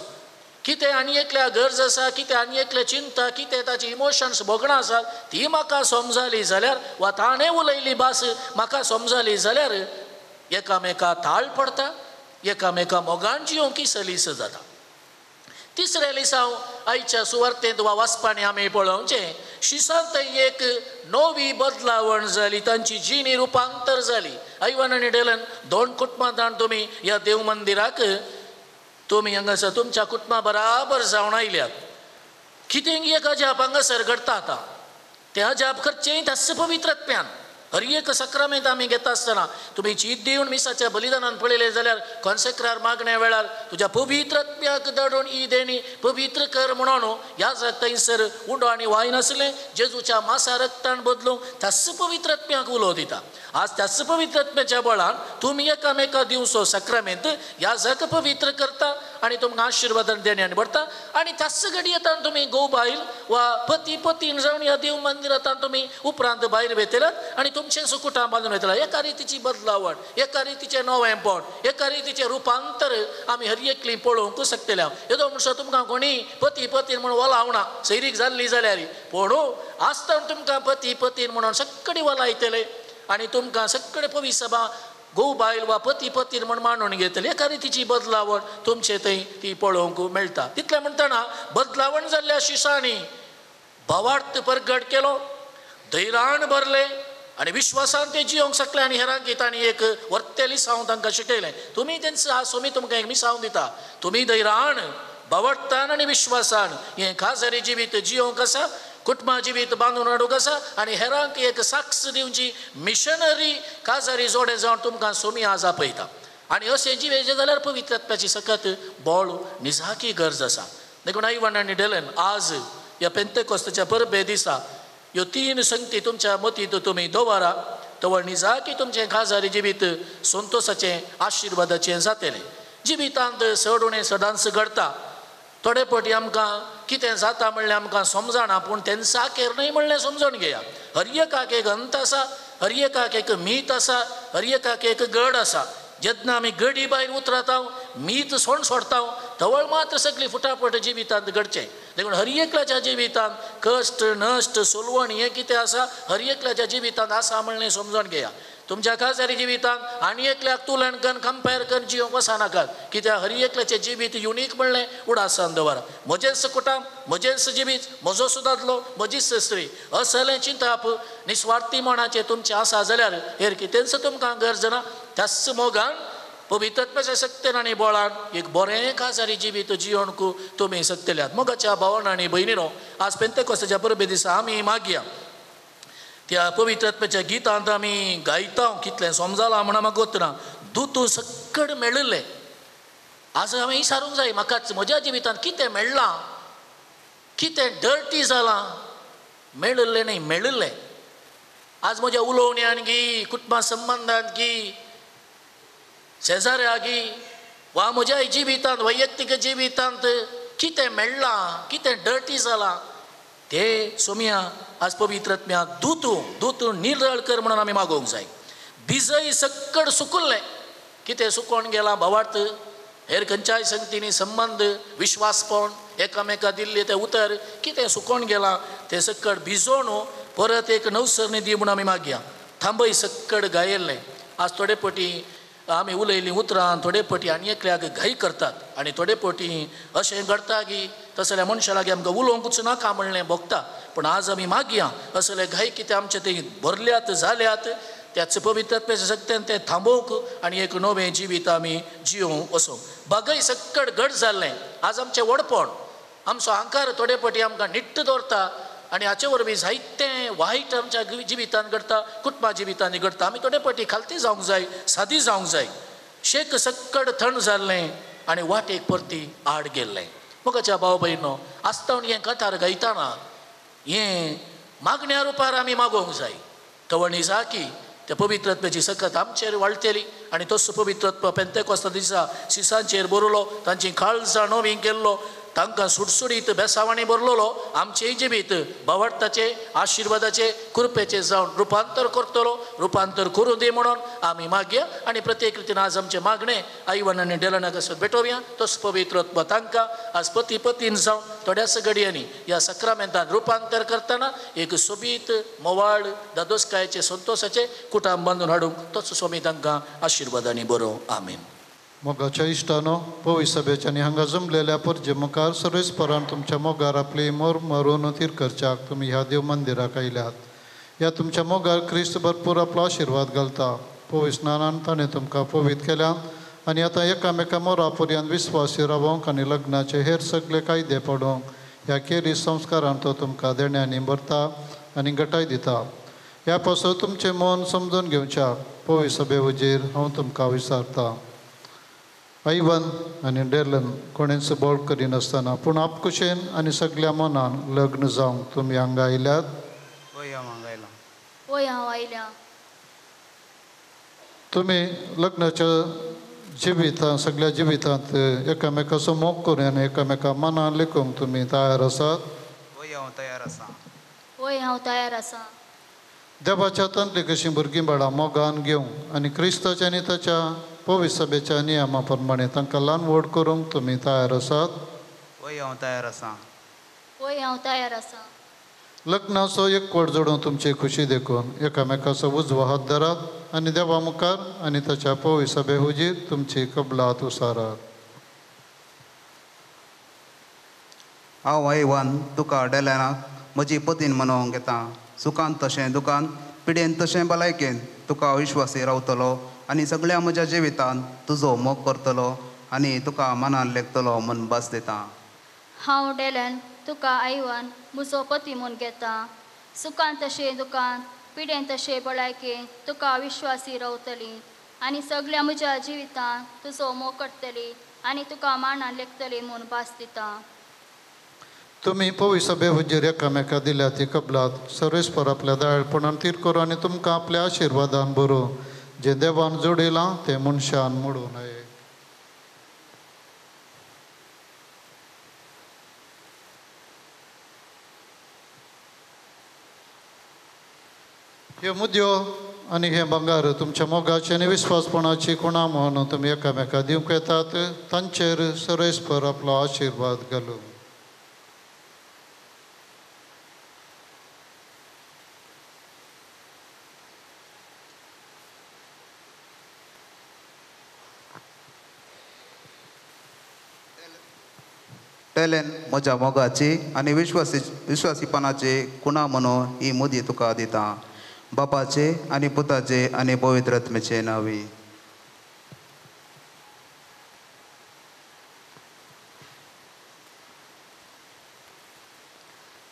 कितें आनी एकल्या गरज आसा कितें आनी एकले चिंता कितें ताची इमोशन्स भोगणां आसात ती म्हाका समजली जाल्यार वा ताणें उलयली भास म्हाका समजली जाल्यार एकामेका ताळ पडटा एकामेका मोगान जियोंक सलीस जाता. तिसऱ्या दिसांव आयच्या सुवार्तेंत वा वाचपांनी आमी पळोवचें शिसांत एक नवी बदलावण जाली तांची जिणी रुपांतर जाली. आयवन आनी डेलन दोन कुटुंबांत तुमी ह्या देव मंदिराक तुमी हांगासर तुमच्या कुटुंबा बराबर जावन आयल्यात. कितें एक अजाप हांगासर घडटा आतां तें अजाप करचें त्याच पवित्र आत्म्यान. हर एक सक्रामेंत आमी घेता आसतना तुमी चीत दिवन मिसाच्या बलिदानान पळयलें जाल्यार कॉन्सेक्रार मागण्या वेळार तुज्या पवित्र आत्म्याक धाडून ही देणी पवित्र कर म्हणून ह्या थंयसर उंडो आनी वायन आसलें जेजूच्या मासा रक्तान बदलूंक त्याच पवित्र आत्म्याक उलो दिता. आज त्याच पवित्र आत्म्याच्या बळान तुमी एकामेका दिवचो सक्रामेंत ह्या जग पवित्र करता आनी तुमकां आशिर्वादान देण्यान भरता. आनी त्याच घडयेंतान तुमी घोव बायल वा पती पतीन जावन ह्या देव मंदिरांतान तुमी उपरांत भायर वेतल्यात आनी तुमचें सुकुटां बांदून वेतला. एका रितीची बदलावण एका रितीचें नवेंपण एका रितीचें रुपांतर आमी हर एकली पळोवंक शकतल्या. येदो म्हणसर तुमकां कोणी पती पतीन म्हणून वलावना सैरीक जाल्ली जाल्यार पूण आसतना तुमकां पती पतीन म्हणून सक्कडी वलायतले आनी तुमकां सक्कडी पवित्र सभा घोव बायल वा पती पतीन म्हण मांडून घेतली. एका रितीची बदलावण तुमचे थंय ती पळोवंक मेळटा. तितलें म्हणटना बदलावण जाल्ल्या शिसांनी भावार्थ प्रगट केलो धैर्यान भरले आणि विश्वासान ते जियोंक शकले आणि हेरांक तांणी एक वर्तेली सावन तांकां शिकयलें. तुमी तेंचो सोमी तुमकां एक मिसावन दिता. तुमी धैर्यान भवटतान आणि विश्वासान हें खाजरी जिवीत जियोंक आसा, कुटुंबा जिवीत बांदून हाडूंक आसा आणि हेरांक एक साक्ष दिवची मिशनरी काजारी जोडे जावन तुमकां सोमी आज आपयता. आणि अशें जिवेचें जाल्यार पवित्र आत्म्याची सखत बोळ निजाकी गरज आसा. देखून आयवन आनी डेलन आज ह्या पेंतेकोस्ताच्या परबे दिसा ह्यो 3 संगती तुमच्या मतींत तुमी दवरा. तवळ निजाकी तुमचें खाजारी जिवीत संतोशाचें आशिर्वादाचें जातलें. जिवितांत चड उणें सदांच घडटा. थोडे फावटी आमकां कितें जाता म्हणलें आमकां समजना, पूण तेंचा केर न्हय म्हणलें समजून घेया. हर एकाक एक अंत आसा, हर एकाक एक मीत आसा, हर एकाक एक गड आसा. जेन्ना आमी गडी भायर उतरता मीत सोड सोडता तवळ मात्र सगळी फुटाफट जिवितांत घडचें. देखून हर एकल्याच्या जिवितांत कश्ट नश्ट सोलवण हें कितें आसा हर एकल्याच्या जिवितांत आसा म्हणलें समजून घेया. तुमच्या खाजारी जिवितांत आनी एकल्याक तुलण करून कंपेर करून जियोंक वचनाकात. कित्याक हर एकल्याचें जिवीत युनीक म्हणलें उडासान दवरा. म्हजेंच कुटुंब, म्हजेंच जिवीत, म्हजो सुदादलो, म्हजीच स्त्री असलें चिंतप निस्वार्थी मनाचें तुमचें आसा जाल्यार हेर कितेंच तुमकां गरज ना. त्याच मोगान पवित्र आत्म्याच्या शक्तीन आनी बळान एक बरें खाजारी जिवीत जियोंक तुमी शकतल्यात. मोगाच्या भावांनो आनी भयणीनो, आज पेंतेकोस्ताच्या परबे दिसा आमी मागया त्या पवित्र आत्म्याच्या गितांत आमी गायता. कितलें समजलां म्हणून म्हाका वतना दूत सक्कड मेळिल्लें. आज हांवें विचारूंक जाय म्हाकाच म्हज्या जिवितांत कितें मेळ्ळां, कितें डर्टी जालां. मेळिल्लें न्हय मेळिल्लें. आज म्हज्या उलोवण्यान गी, कुटुंबा संबंदांत गी, शेजाऱ्या गी, वा म्हज्या जिवितांत वैयक्तीक जिवितांत कितें मेळ्ळां, कितें डर्टी जालां ते सोम्या आज पवित्र आत्म्या दूत निरळ कर म्हणून आमी मागोवंक जाय. बिजय सक्कड सुकल्लें. कितें सुकोवन गेलां भावार्थ, हेर खंयच्याय संगतींनी संबंद, विश्वासपण, एकामेका दिल्ले ते उतर कितें सुकोवन गेलां तें सक्कड भिजोवन परत एक नवसरणी दी म्हणून आमी मागया. थांबय सक्कड गायिल्लें. आज थोडे फावटी आमी उलयलीं उतरां, थोडे फावटी आनी एकल्याक घाई करतात आनी थोडे फावटी अशें घडटा की तसल्या मनशा लागीं आमकां उलोवंकूच नाका म्हणलें भोगता. पूण आज आमी मागया असले घाई कितें आमचे ते भरल्यात जाल्यात त्याच पवित्र आत्म्याच्या शक्तीन तें थांबोवंक आनी एक नवें जिवीत आमी जियोंक वचूंक. बागय सक्कड घट जाल्लें. आज आमचें वडपण, आमचो अहंकार थोडे फावटी आमकां निट्ट दवरता आनी हाचे वरवीं जायतें वायट आमच्या जिवितांत घडटा, कुटुंबा जिवितांनी घडटा. आमी थोडे फावटी खालती जावंक जाय, सादी जावंक जाय. शेक सक्कड थंड जाल्लें आनी वाटेक परती आड गेल्लें. मोगाच्या भाव भयणो, आसतावन हें कथार गायतना हें मागण्या रुपार आमी मागोवंक जाय. कवणी जाकी त्या पवित्र आत्म्याची सकत आमचेर वाळटली आनी तसो पवित्र आत्मा पेंतेकोस्ता दिसा शिसांचेर बरयलो, तांची काळजां नवी केल्लो, तांकां सुटसुडीत बेसावांनी भरलेलो आमचेय जिवीत भावार्थाचे आशिर्वादाचे कृपेचे जावन रुपांतर करतलो. रुपांतर करूं दी म्हणून आमी मागया आनी प्रत्येक रितीन आज आमचे मागणे आयवन आनी डेलनाक आसत भेटोवया. तोच पवित्र आत्मा तांकां आज पती पतीन जावन थोड्याच घडयांनी ह्या सक्रामेंतान रुपांतर करतना एक सोबीत मोवाळ दादोसकायेचे संतोशाचे कुटुंब बांदून हाडूंक तोच स्वामी तांकां आशिर्वादांनी बरो. आमीन. मोगाच्या इश्टानो, पवी सभेच्या आनी हांगा जमलेल्या परजे मुखार सर्वेस्परान तुमच्या मोगार आपली मोर मरून तीर करच्याक तुमी ह्या देव मंदिराक आयल्यात. ह्या तुमच्या मोगार क्रिस्त भरपूर आपलो आशिर्वाद घालता. पवी स्नानान ताणें तुमकां पवीत केल्यात आनी आतां एकामेका मोरा पर्यंत विस्वासी रावोंक आनी लग्नाचे हेर सगळे कायदे पडोवंक ह्या केरी संस्कारान तो तुमकां देण्यांनी भरता आनी घटाय दिता. ह्या पासून तुमचें मन समजून घेवच्या पवी सभे वजीर हांव तुमकां विचारतां. आयवन आनी डेलन कोणेंच बोळ करिनासतना पूण आपकुशेन आनी सगळ्या मनान लग्न जावंक तुमी हांगा आयल्यात. हांव आयल्या. तुमी लग्नाच्या जिवितांत सगळ्या जिवितांत एकामेकाचो मोग करून आनी एकामेका मनान लेखूंक तुमी तयार आसात. हांव तयार आसा. देवाच्या तंत्रे कशीं भुरगीं बाळां मोगान घेवंक आनी क्रिस्ताच्या आनी ताच्या पवित्र सभेच्या नियमा प्रमाणे तांकां ल्हान व्हड करूंक तुमी तयार आसात. हांव तयार आसा. लग्नाचो एक व्हड जोडून तुमची खुशी देखून एकामेकाचो उजवो हात धरात आनी देवा मुखार आनी ताच्या पवित्र सभे हुजीर तुमची कबलात उसारात. हांव आयवन तुका डेलनाक म्हजी पतीन मनोवंक येता. सुखांत तशें दुखांत पिडेन तशें भलायकेन तुका अविश्वासी रावतलो आनी सगळ्या म्हज्या जिवितांत तुजो मोग करतलो आनी तुका मनान लेखतलो म्हूण भास दिता. हांव डेलन तुका आयवन म्हजो पती म्हूण घेता. सुखांत तशें दुखांत पिडेन तशें भलायकेन तुका अविश्वासी रावतली आनी सगळ्या म्हज्या जिवितांत तुजो मोग करतली आनी तुका मानान लेखतली म्हूण भास दिता. तुम्ही पवित्र सभे हुजीर एकामेका दिल्या ती कबलात सर्वेस्पर आपल्या दयाळपणान तीर करूं आनी तुमकां आपल्या आशिर्वादान बरो जे देवान जोडिलां ते मनशान मोडूं नये. हे मुद्यो आनी हे बंगार तुमच्या मोगाची आनी विस्वासपणाची खुणा म्हणून तुमी एकामेका दिवंक येतात तांचेर सर्वेस्पर आपलो आशिर्वाद घालूं. टेलेन म्हज्या मोगाची आनी विश्वासीपणाची खुणा म्हणून ही मुदी तुका दिता. बापाचे आनी पुताचे आनी पवित्र आत्म्याचे नांवी.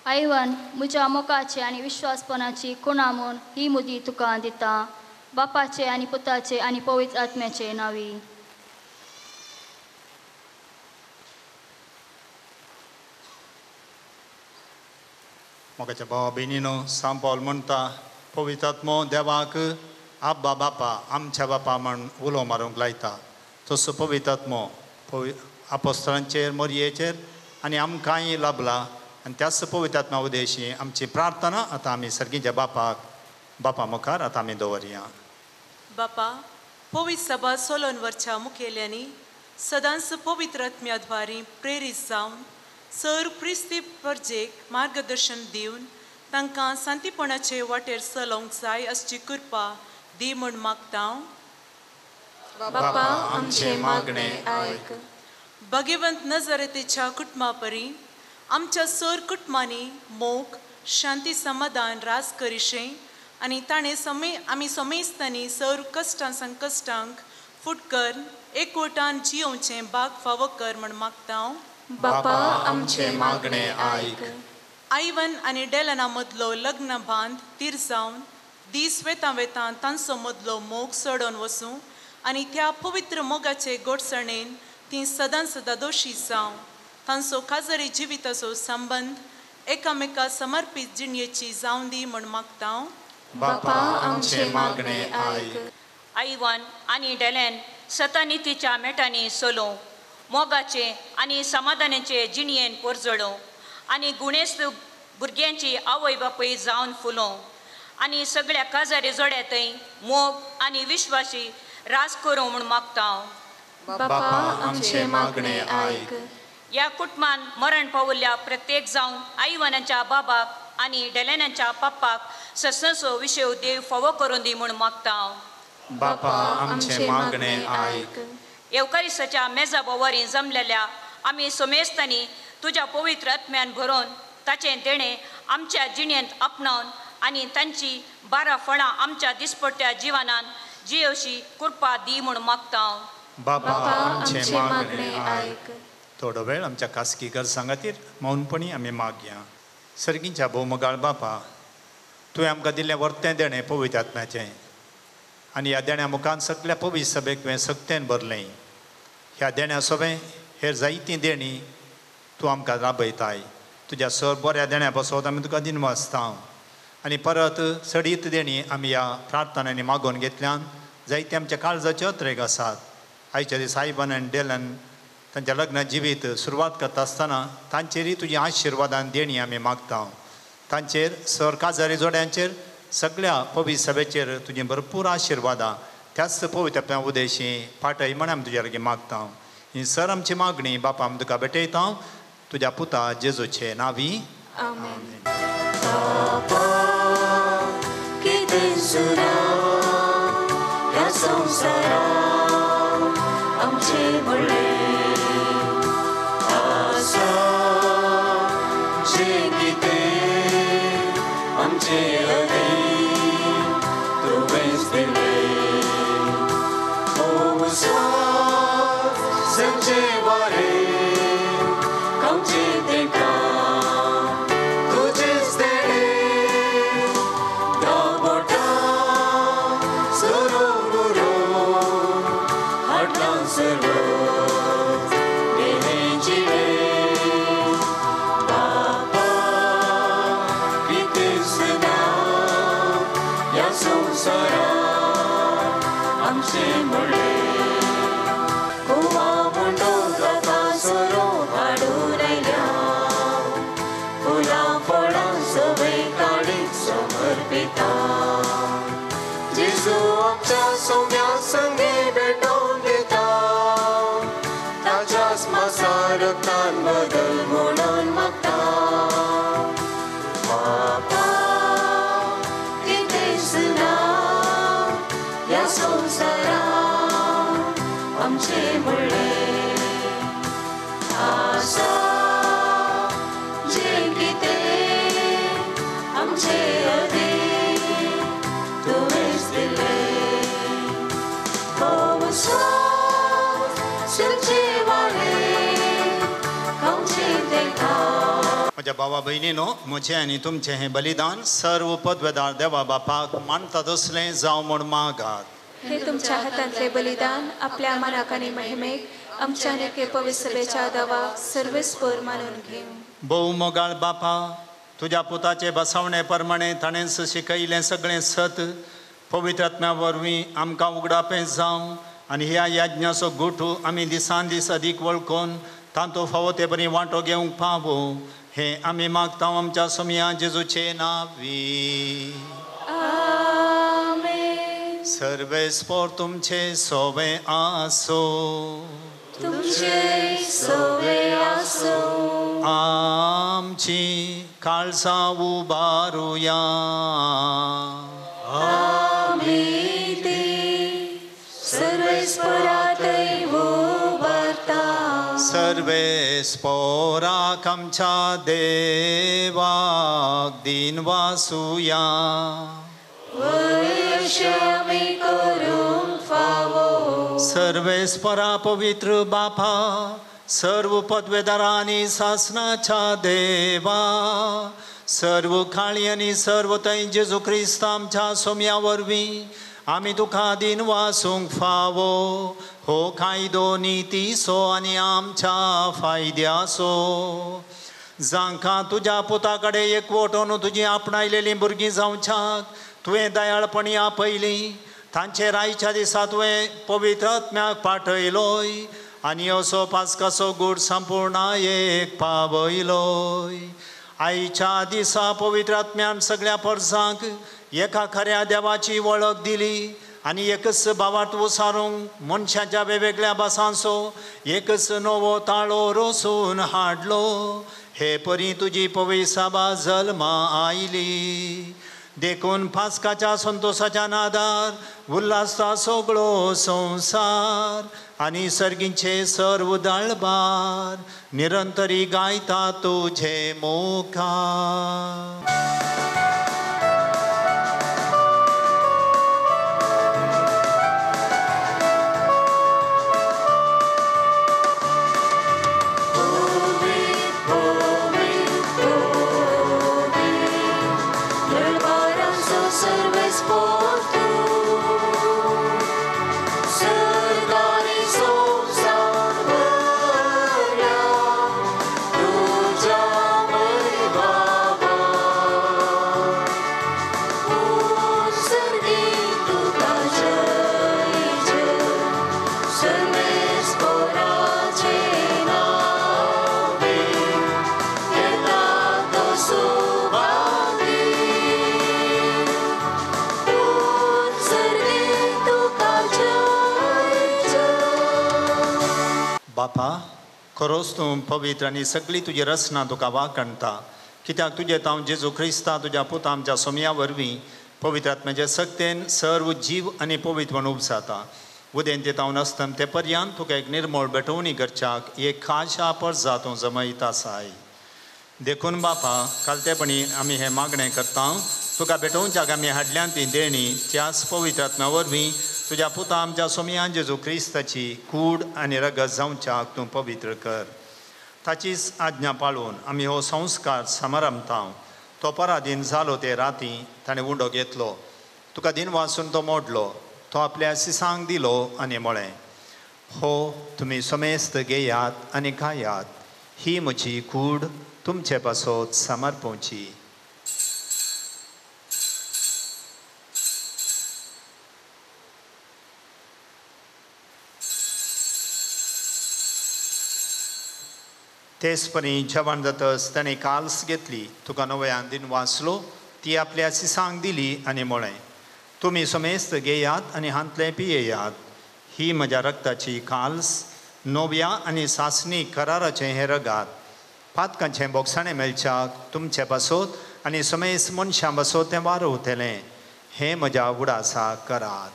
आयवन म्हज्या मोगाची आनी विश्वासपणाची खुणा म्हूण ही मुदी तुका दिता. बापाचे आनी पुताचे आनी पवित्र आत्म्याचे नांवी. मोगाच्या भावा भयणीनो सांत पावल म्हणटा पवित्र आत्मो देवाक आब्बा बापा आमच्या बापा म्हण उलो मारूंक लायता. तसो पवित्र आत्मो आपोस्तलांचेर मोरयेचेर आनी आमकांय लाभला आनी त्याच पवित्र आत्मा उदेशी आमची प्रार्थना आतां आमी सर्गीच्या बापा मुखार आतां आमी दवरया. बापा पवित्र सभा सोलोन वरच्या मुखेल्यांनी सदांच पवित्र आत्म्याद्वारी प्रेरीत जावन सर क्रिस्ती परजेक मार्गदर्शन दिवन तांकां शांतीपणाचे वाटेर चलोवंक जाय असची कृपा दी म्हूण मागता. बापा आमचे मागणे आयक. भगवंत नजरेतेच्या कुटुंबा परी आमच्या सर कुटुंबांनी मोग शांती समाधान रास करिशें आनी ताणें आमी समेस्तांनी सर कश्टां संकश्टांक फुटकर एकवटान जियोवचें भाग फावो कर म्हूण मागता. बापा आमचे मागणे आयक. आयवन आनी डेलना मदलो लग्न बांद तीर जावन दीस वेता तांचो मदलो मोग सोडून वचूं आनी त्या पवित्र मोगाचे गोडसणेन ती सदां दोशी जावं. तांचो काजरी जिविताचो संबंद एकामेका समर्पीत जिणयेची जावं दी म्हूण मागता. बापा आमचे मागणे आयक. आयवन आनी डेलेन सतानितीच्या मेटांनी सोलो मोगाचे आनी समाधानाचे जिणयेन परजळो आनी गुणेस्त भुरग्यांची आवय बापूय जावन फुलो आनी सगळ्या काजारी जोड्यातय मोग आनी विश्वासी रास करूं म्हूण मागता. बापा आमचे मागणे आयक. ह्या कुटुंबान मरण पावल्ल्या प्रत्येक जावन आयवनाच्या बाबाक आनी डेलेनाच्या पप्पाक ससनचो विशय देव फावो करून दी म्हूण मागता. बापा आमचे मागणे आयक. येवकारिसाच्या मेजा बोवारी जमलेल्या आमी सोमेस्तांनी तुज्या पवित्र आत्म्यान भरोवन ताचें देणें आमच्या जिणेंत आपणावन आनी तांची 12 फळां आमच्या दिसपट्ट्या जिवानान जियोशी कृपा दी म्हूण मागता. बापा आमचे मागणे आयक. थोडो वेळ आमच्या खासगी गरजां खातीर मौनपणी आमी मागया. सर्गीच्या भोवमगाळ बापा तुवें आमकां दिल्लें वर्तें देणें पवित्र आत्म्याचें आनी ह्या देण्या मुखार सगळ्या पवित्र सभेक तुवें सक्तेन भरलें. ह्या देण्या सभें हेर जायतीं देणी तूं आमकां राबयताय. तुज्या सर बऱ्या देण्या बसोत आमी तुका दिनवासता आनी परत सडीत देणी आमी ह्या प्रार्थनांनी मागोवन घेतल्यान जायते आमच्या काळजाचे अत्रेक आसात. आयच्या दीस आयवन आनी डेलन तांच्या लग्न जिवीत सुरवात करता आसतना तांचेरय तुजी आशिर्वादान देणी आमी मागता. तांचेर सर काजारी जोड्यांचेर सगळ्या पवित्र सभेचेर तुजी भरपूर आशिर्वादां त्याच पवित्र उदेशी पाठय म्हण आमी तुज्या लागीं मागता. ही सर आमची मागणी बापा आमी तुका भेटयता तुज्या पुता जेजूचे नांवी. आमेन. बापा कितें सुरा ह्या संवसारांत आमचे व्हडलें आसा जें कितें आमचे अधीन तुवेंच दिले ओ स्वास संचे वारे कांचे तेका तुझेच देणे दाबोटा सुरो गुरो हाटला सर्व देहेची बापा कितेच ना या संसारात आमचे म्हणले कोवा मोठो जाता सरो हाडून आयल्या फुलां फळां सवय काडीत समर्पिता जेजू आमच्या सौम्या संगी भेटोवन दिता ताच्याच मासा रक्तान बदल म्हणून मागता बापा कितेंच ना या संसारात आमचे म्हणले आसा जे कितें आमचे अधीन तुवेंच दिले ओ स्वास संचे वारे कांचे तेका म्हज्या भावा भयणीनो म्हजें आनी तुमचें हें बलिदान सर्व पदवेदार देवा बापाक मानता तसलें जावं म्हूण मागात हे तुमच्या हातांतले बलिदान आपल्या मनाक आनी महिमेक आमच्या नेके पवित्र सभेच्या दावा सर्वेस्पर मानून घेवं भोव मोगाळ बापा तुज्या पुताचे बसवणे प्रमाणे ताणेंच शिकयलें सगळें सत पवित्र आत्म्या वरवीं आमकां उगडापें जावं आनी ह्या यज्ञाचो गुठू आमी दिसान दीस अदीक वळखून तांतू फावो ते बरी वांटो घेवंक पावो हें आमी मागता आमच्या सोमया जेजूचे नांवी सर्वेस्पर तुमचे सोवे आसो तुमचे सोवे आसो आमची काळजां उबारुया आमी ती सर्वेस्परातय उबारता सर्वेस्पराक आमच्या देवाक दिन वासुया आमी करूंक फावो सर्वेस्परा पवित्र बापा सर्व पदवेदारांनी सासनाच्या देवा सर्व खाळी आनी सर्व थंय जेजू क्रिस्त आमच्या सोम्या वरवीं आमी तुका दिन वासूंक फावो हो कायदो नितीसो आनी आमच्या फायद्याचो जांकां तुज्या पुता कडेन एकवटून तुजी आपणायलेलीं भुरगीं जावच्याक तुवें दयाळपणी आपयलीं तांचे रायच्या दिसा तुवें पवित्र आत्म्याक पाठयलोय आनी असो पास्काचो गूढ संपूर्णायेक पावयलोय आयच्या दिसा पवित्र आत्म्यान सगळ्या परसांक एका खऱ्या देवाची वळख दिली आनी एकच भावार्थ उसारूंक मनशाच्या वेगवेगळ्या भासांचो एकच नवो ताळो रोसून हाडलो हे परी तुजी पवित्र सभा जल्मा आयली देखून पास्काच्या संतोषाच्या नादार उल्हासा सगळो संसार आनी सर्गींचे सर्व दळबार निरंतरी गायता तुझे मुखार बापा खरोच तूं पवित्र आनी सगळी तुजी रचना तुका वाकणटा कित्याक तुजे तांव जेजू क्रिस्ता तुज्या पुता आमच्या सोमया वरवीं पवित्र आत्म्याचे सक्तेन सर्व जीव आनी पवित्र म्हणून उपसाता उदेन ते तांव नसतन ते पर्यंत तुका एक निर्मळ बेटवणी करच्याक एक खाशा पर जातूं जमयता साय देखून बापा कालतेपणी आमी हे मागणें करता तुका भेटोवच्याक आमी हाडल्यान ती देणी त्याच पवित्र आत्म्या वरवीं तुज्या पुता आमच्या सोमियान जेजू क्रिस्ताची कूड आनी रगत जावच्याक तूं पवित्र कर. ताचीच आज्ञा पाळून आमी हो संस्कार समारंभता. तो पराधीन जालो ते राती ताणें उंडो घेतलो. तुका दिन वाचून तो मोडलो. तो आपल्या सिसांक दिलो आनी म्हळें, हो तुमी समेस्त घेयात आनी खायात. ही म्हजी कूड तुमचे पासत समर्पोवची. तेच परी जेवण जातच ताणें काल्स घेतली. तुका नव्यान दिन वाचलो. ती आपल्या सिसांक दिली आनी म्हळें, तुमी समेस्त घेयात आनी हांतले पियेयात. ही म्हज्या रक्ताची काल्स नव्या आनी सासणी कराराचें हें रगात. पातकांचें बोगसाणें मेळच्याक तुमचे पासत आनी समेस्त मनशां पासत तें वारवतलें. हें म्हज्या उडासाक करात.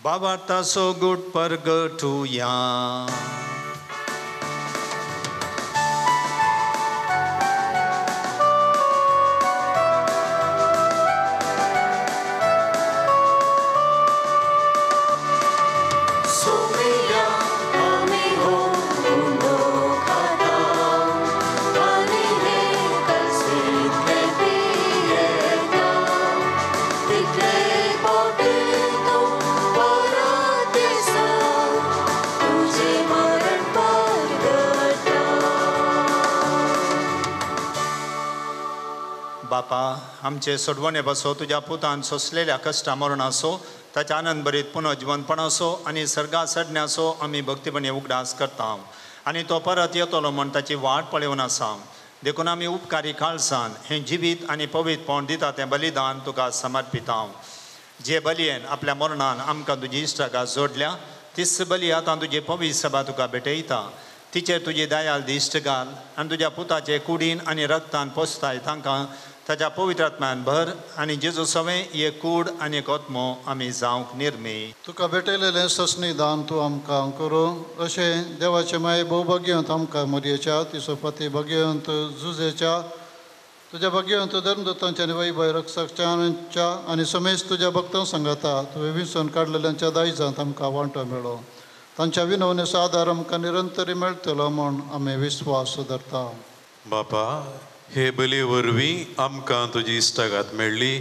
बाबार्ताचो गूट परगटुया. बापा आमचे सोडवणे बसो तुज्या पुतान सोंसलेल्या कश्टा मरणासो ताच्या आनंद भरीत पुनर्जीवनपणासो आनी सर्गा सडण्याचो आमी भक्तीपणे उगडास करता. आनी तो परत येतलो म्हण ताची वाट पळोवन आसा. देखून आमी उपकारी काळजान हें जिवीत आनी पवित्रपण दिता तें बलिदान तुका समर्पिता. जे बलयेन आपल्या मरणान आमकां तुजी इश्टाका जोडल्या तीच बली आतां तुजी पवित्र सभा तुका भेटयता. तिचेर तुजी दयाल दिश्ट घाल आनी तुज्या पुताचे कुडीन आनी रक्तान पोसताय तांकां ताच्या पवित्र आत्म्यान भर आनी जेजू सवें हे कूड आनी कोत्मो आमी जावंक निर्मी. तुका भेटयलेलें ससणी दान तूं आमकां करूं. अशें देवाचे माये भोव भगयंत आमकां मरयेच्या तिचो पती भगयंत जुजेच्या तुज्या भगयंत धर्मदत्तांच्या आनी वैभव रक्षकांच्या आनी समेस्त तुज्या भक्तां सांगाता तुवें विसरून काडलेल्यांच्या दायजांत आमकां वांटो मेळ्ळो. तांच्या विनवणेचो आदार आमकां निरंतरी मेळटलो म्हूण आमी विस्वास धरता. बापा हे बली वरवीं आमकां तुजी इश्टागात मेळ्ळी.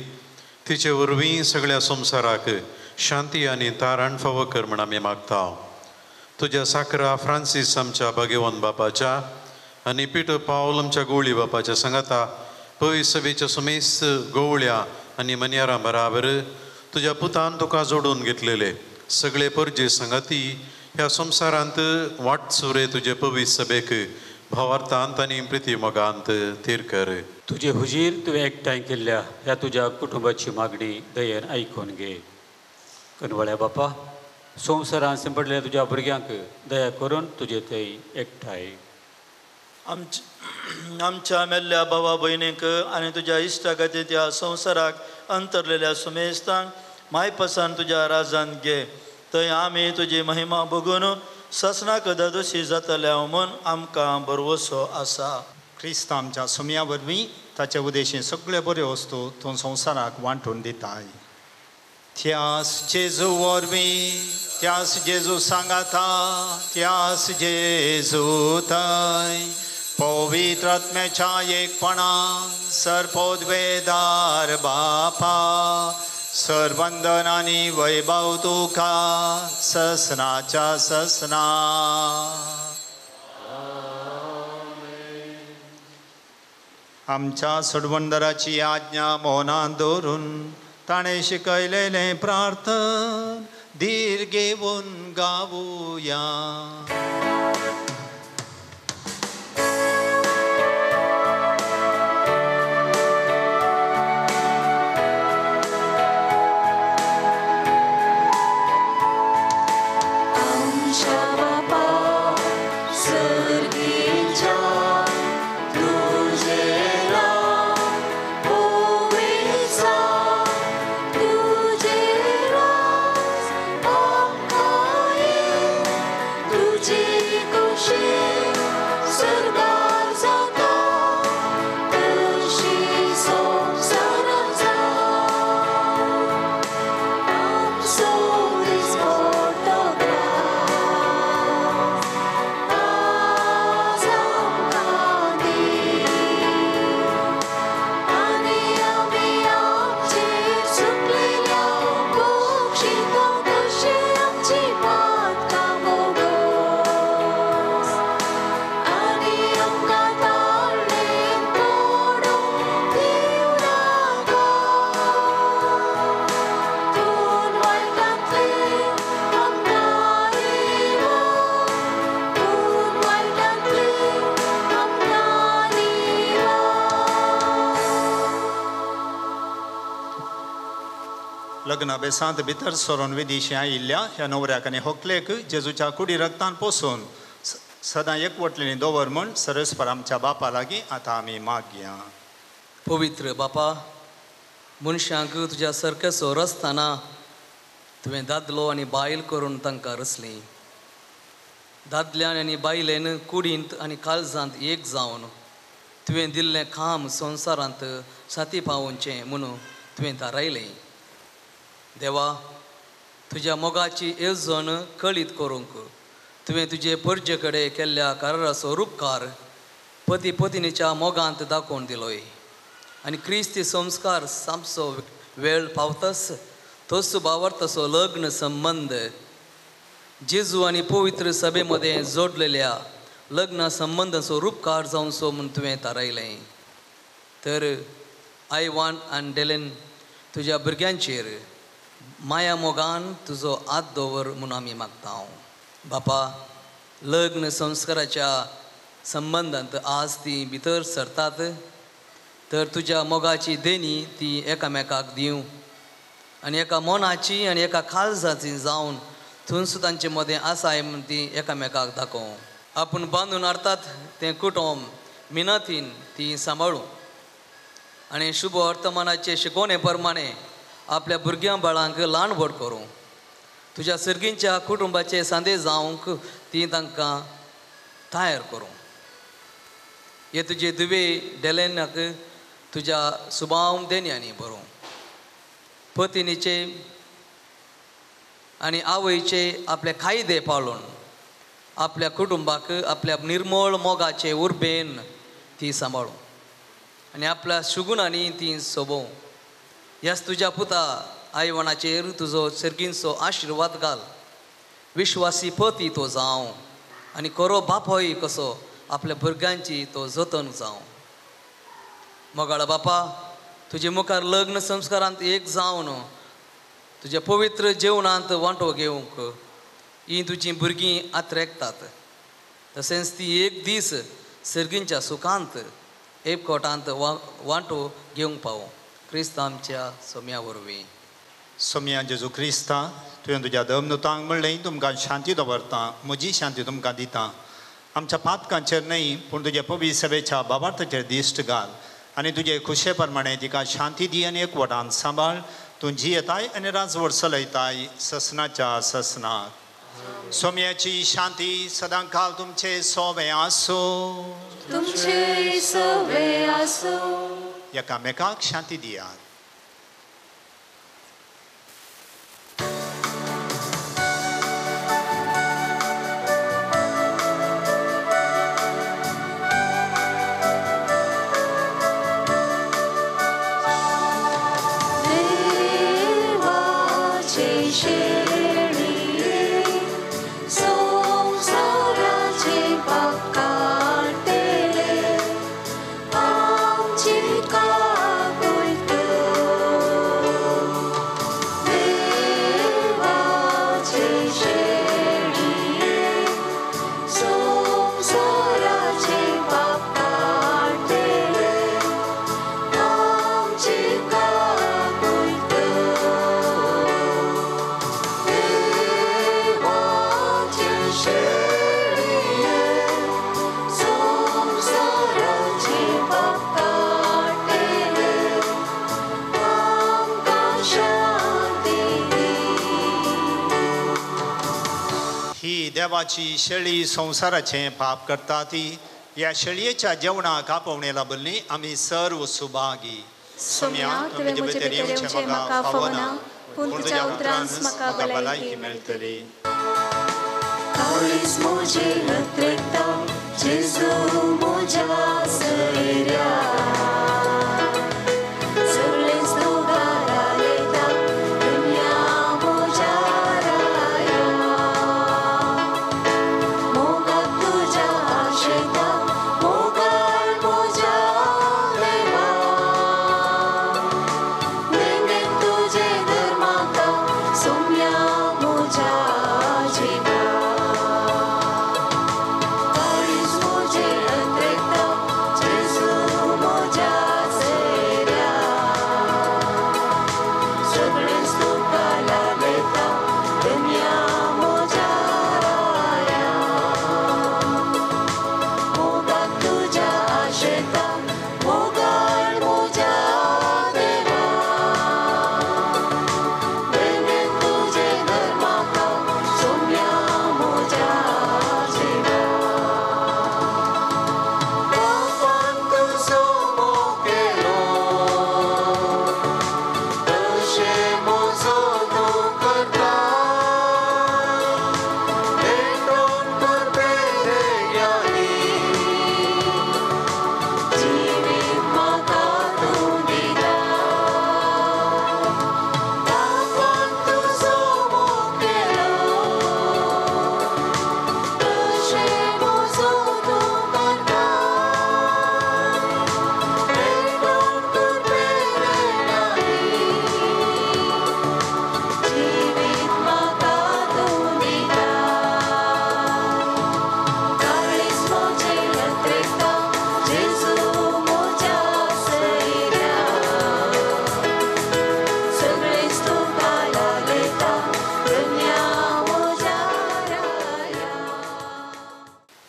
तिचे वरवीं सगळ्या संवसाराक शांती आनी तारण फावो कर म्हण आमी मागता. तुज्या साकरा फ्रांसीस आमच्या भगवान बापाच्या आनी पिटर पावल आमच्या गवळी बापाच्या सांगाता पवित्र सभेच्या समेस्त गवळ्या आनी मनियारां बराबर तुज्या पुतान तुका जोडून घेतलेले सगळे परजे संगाती ह्या संवसारांत वाटसुरे तुजे पवित्र सभेक भावार्थांत आनी प्रिती मोगांत थीर कर. तुजे हुजीर तुवें एकठांय केल्ल्या ह्या तुज्या कुटुंबाची मागणी दयेन आयकून घे. कनवळ्या बापा संवसारांत सांपडलेल्या तुज्या भुरग्यांक दया करून तुजे थंय एकठांय. आमच्या मेल्ल्या भावा भयणीक आनी तुज्या इश्टागती त्या संवसाराक अंतरलेल्या सुमेस्तांक मायपसान तुज्या राजांत घे. थंय आमी तुजी महिमा बघून ससनाक दोशी जातल्या म्हूण आमकां बरवसो आसा. क्रिस्त आमच्या सोम्या वरवीं ताचे उदेशी सगळ्यो बऱ्यो वस्तू तूं संवसाराक वांटून दिताय. त्यास जेजू वरवीं त्यास जेजू सांगाता त्यास जेजू थंय पवित्र आत्म्याच्या एकपणान सरपोद्वेदार बापा सरवंदन आनी वैभव तुका ससनाच्या ससना. आमच्या सोडवंदराची आज्ञा मौनान दवरून ताणें शिकयलेलें प्रार्थन धीर घेवन गावुया. लग्न बेसांत भितर सरोन विधीशी आयिल्ल्या ह्या न्हवऱ्याक आनी व्हंकलेक जेजूच्या कुडी रक्तान पोसून सदां एकवटलेली दवर म्हूण सर्वेस्पर आमच्या बापा लागीं आतां आमी मागया. पवित्र बापा, मनशांक तुज्या सारकें सोर आसतना तुवें दादलो आनी बायल करून तांकां रचलीं. दादल्यान आनी बायलेन कुडींत आनी काळजांत एक जावन तुवें दिल्लें काम संवसारांत साती पावोवचें म्हणून तुवें थारायलें. देवा, तुज्या मोगाची येवजण कळीत करूंक तुवें तुजे परजे कडेन केल्ल्या काराचो उपकार पती पत्नीच्या मोगांत दाखोवन दिलोय. आनी क्रिस्ती संस्कार सामसो वेळ पावतस तोच सुभावार तसो लग्न संबंध जेजू आनी पवित्र सभे मदें जोडलेल्या लग्न संबंदाचो उपकार जावन सो म्हूण तुवें थारायलें. तर आयवान आनी डेलेन तुज्या भुरग्यांचेर माया मोगान तुजो हात दवर म्हूण आमी मागता. बापा, लग्न संस्काराच्या संबंदांत आज ती भितर सरतात तर तुज्या मोगाची देणी ती एकामेकाक दिवं आनी एका मोनाची आनी एका काळजाची जावन थंयच तांचे मदें आसाय म्हूण ती एकामेकाक दाखोवं. आपूण बांदून हाडटात तें कुटुंब मिनतीन ती सांबाळूं आनी शुभ वर्तमानाचे शिकोवणे प्रमाणे आपल्या भुरग्यां बाळांक ल्हान व्हड करूं. तुज्या सर्गींच्या कुटुंबाचे सांदे जावंक ती तांकां तयार करूं. हे तुजे दुवे डेलेनाक तुज्या सुभाव देण्यांनी भरूं. पत्नीचे आनी आवयचे आपले कायदे पाळून आपल्या कुटुंबाक आपल्या निर्मळ मोगाचे उर्बेन ती सांबाळूं आनी आपल्या शुगुणांनी ती सोबोवं. ह्याच तुज्या पुता आयवणाचेर तुजो सर्गींचो आशिर्वाद घाल. विश्वासी पती तो जावं आनी खरो बापोय कसो आपल्या भुरग्यांची तो जतन जावं. मोगाळ बापा, तुजे मुखार लग्न संस्कारांत एक जावन तुज्या पवित्र जेवणांत वांटो घेवंक ही तुजीं भुरगीं आत्रेकतात. तशेंच ती एक दीस सर्गींच्या सुखांत एककोटांत वांटो घेवंक पावो. क्रिस्त आमच्या सोम्या वरवीं. सोम्या जेजू क्रिस्ता, तुवें तुज्या दमनुतांक म्हणलें तुमकां शांती दवरता, म्हजी शांती तुमकां दिता. आमच्या पातकांचेर न्हय पूण तुजे पवित्र सभेच्या बाबार्थाचेर दिश्ट घाल आनी तुजे खुशे प्रमाणे तिका शांती दी आनी एकवटान सांबाळ. तूं जियेताय आनी राजवट चलयताय ससनाच्या ससनाक. सोम्याची शांती सदां काल तुमचे सोबे आसो. तुमचे सोबे आसो. एकामेकाक शांती दियात. देवाची शेळी संवसाराचें पाप करता ती ह्या शेळयेच्या जेवणाक आपोवणे लाबल्ली आमी सर्व सुभागी. सोम्या, तुवें म्हजे भितर येवचें म्हाका फावना, पूण तुज्या उतरांत म्हाका भलायकी मेळटली. काळीज म्हजे नत्रेता, जेजू म्हज्या सयऱ्या. सगळेंच दोगारा येता, दुनिया म्हज्या राया. मोगाक तुज्या आशेता, मोगाळ म्हज्या देवा. नेमेन तुजे धर्माका, सोम्या म्हज्या जिवा. काळीज म्हजे नत्रेता, जेजू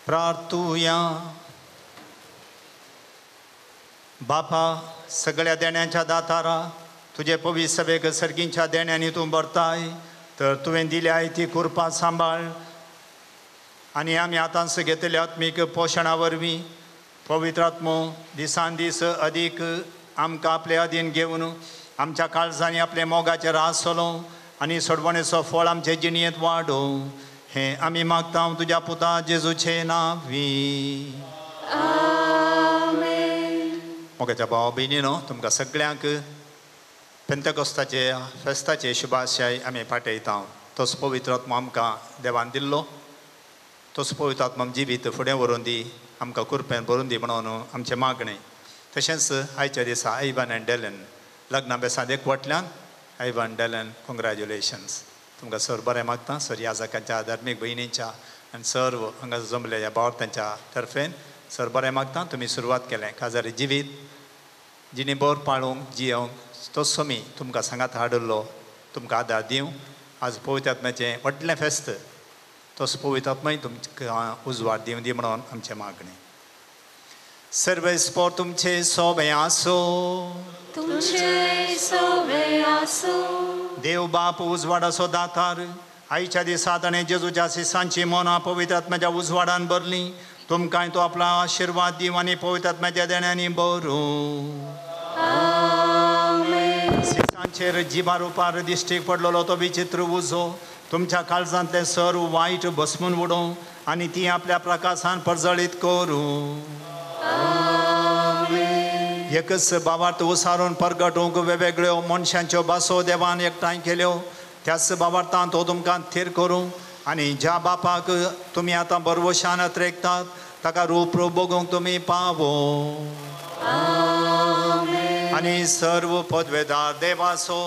प्रार्थूया. बापा, सगळ्या देण्याच्या दातारा, तुझे पवित्र सभेक सर्गींच्या देण्याने तूं भरताय, तर तुवें दिल्या ती कृपा सांबाळ आनी आमी आतांच घेतल्या आत्मीक पोशणा वरवीं पवित्र आत्मो दिसान दीस अदीक आमकां आपले अधीन घेवन आमच्या काळजांनी आपले मोगाचेर आसलो आनी सोडवणेचो फळ आमचे जिणयेंत वाडोव, हें आमी मागता तुज्या पुता जेजूचे नांवी. मोगाच्या भाव भयणीनो, तुमकां सगळ्यांक पेंतकोस्ताचे फेस्ताचे शुभाशय आमी पाठयता. तोच पवित्र आत्मो आमकां देवान दिल्लो, तोच पवित्र आत्मो जिवीत फुडें व्हरून दी, आमकां कृपेन भरून दी म्हणून आमचें मागणें. तशेंच आयच्या दिसा आयवान एंड डेलन लग्ना बेसांत एकवटल्यान आयवान डेलन कॉंग्रॅच्युलेशन्स. तुमकां सर बरें मागता. सर याजकांच्या धार्मीक भयणींच्या आनी सर्व हांगा जमलेल्या भावार्थांच्या तर्फेन सर बरें मागता. तुमी सुरवात केलें काजारी जिवीत जिणी बोर पाळूंक जियोंक तो सोमी तुमकां सांगात हाडिल्लो तुमकां आदार दिवं. आज पवित्र आत्म्याचें व्हडलें फेस्त, तोच पवित्र आत्माय तुमकां उजवाड दिवं दी म्हणून आमचें मागणें. सर्वेस्पोर तुमचे सोबे आसो, तुमचे सोबे आसो. देव बाप उजवाडाचो दातार, आयच्या दिसा ताणें जेजूच्या शिसांची मनां पवित्र आत्म्याच्या उजवाडान भरलीं. तुमकांय तो आपला आशिर्वाद दिव आनी पवित्र आत्म्याच्या देण्यांनी भरूं. शिसांचेर जिबा रुपार दिश्टीक पडलेलो तो विचित्र उजो तुमच्या काळजांतले सर वायट भस्मून उडोवं आनी ती आपल्या प्रकाशान परजळीत करूं. एकच भावार्थ उसारून परगटूंक वेगवेगळ्यो मनशांच्यो भासो देवान एकठांय केल्यो, त्याच भावार्थान तो तुमकां थीर करूं आनी ज्या बापाक तुमी आतां बरवशान अत्रेकतात ताका रूप भोगूंक तुमी पावो. आनी सर्व पदवेदार देवाचो,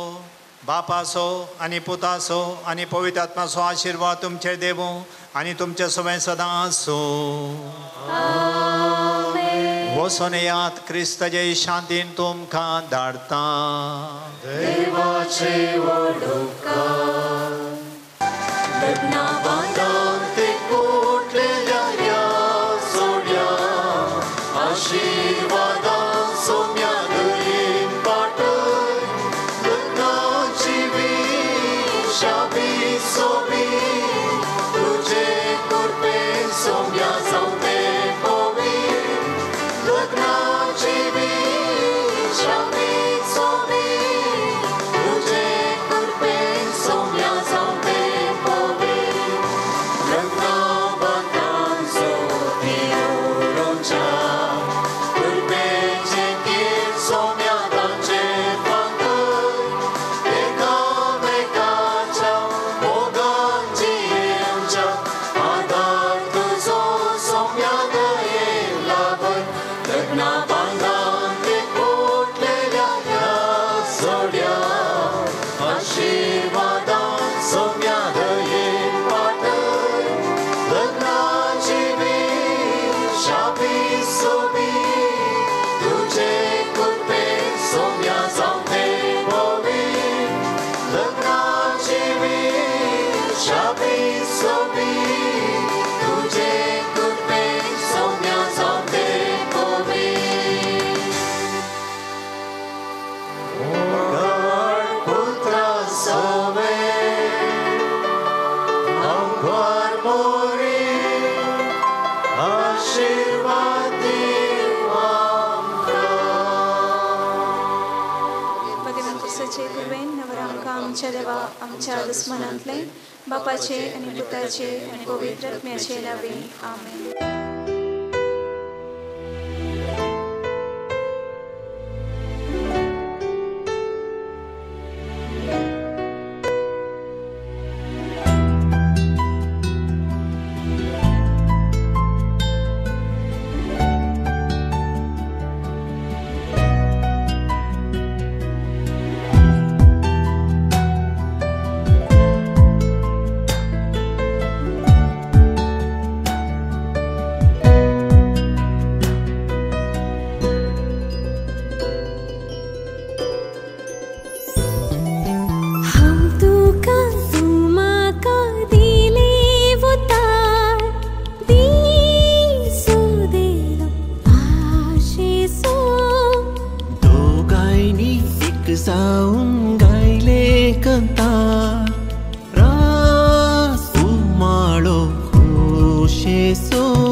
बापाचो आनी पुताचो आनी पवित्र आत्म्याचो आशिर्वाद तुमचेर देवूं आनी तुमचे सवय सदां आसूं. वचून येयात, क्रिस्ताचे शांतीन तुमकां धाडटा. देवाचे वडुकार लग्ना बांदांत ते कोटलेल्या ह्या सोड्या आशिर्वादां सोम्या दयेन पाटय. लग्नाची वीण शाबी सोबी तुजे कृपेन सोम्या जावं ते पवीत. लग्नाची वीण शाबी सोबी तुजे कृपेन सोम्या जावं ते पवीत. लग्ना बांदांचो देवरोच्या कृपेचे गीत सोम्या तांचे फांकय. एकामेकाच्या मोगान जियेवच्या आदार तुजो सोम्या दयेन लाभय. लग्ना बांदांत ते कोटलेल्या ह्या सोड्या आशिर्वादां सोम्या दयेन पाटय. लग्नाची वीण शाबी सोबी तुजे कृपेन सोम्या जावं ते पवीत. लग्नाची वीण शाबी सोबी तुजे कृपेन सोम्या जावं ते पवीत. मोगाळ पुत्रा सवे आमकां मोरी आशिर्वाद दिव आमकां. पतिवंतसाचे कृपेन नवर आमकां आमच्या देवा आमच्या दुस्मनांतले बापाचे आनी पुताचे आनी पवित्र आत्म्याचे नांवे. आमेन. येसू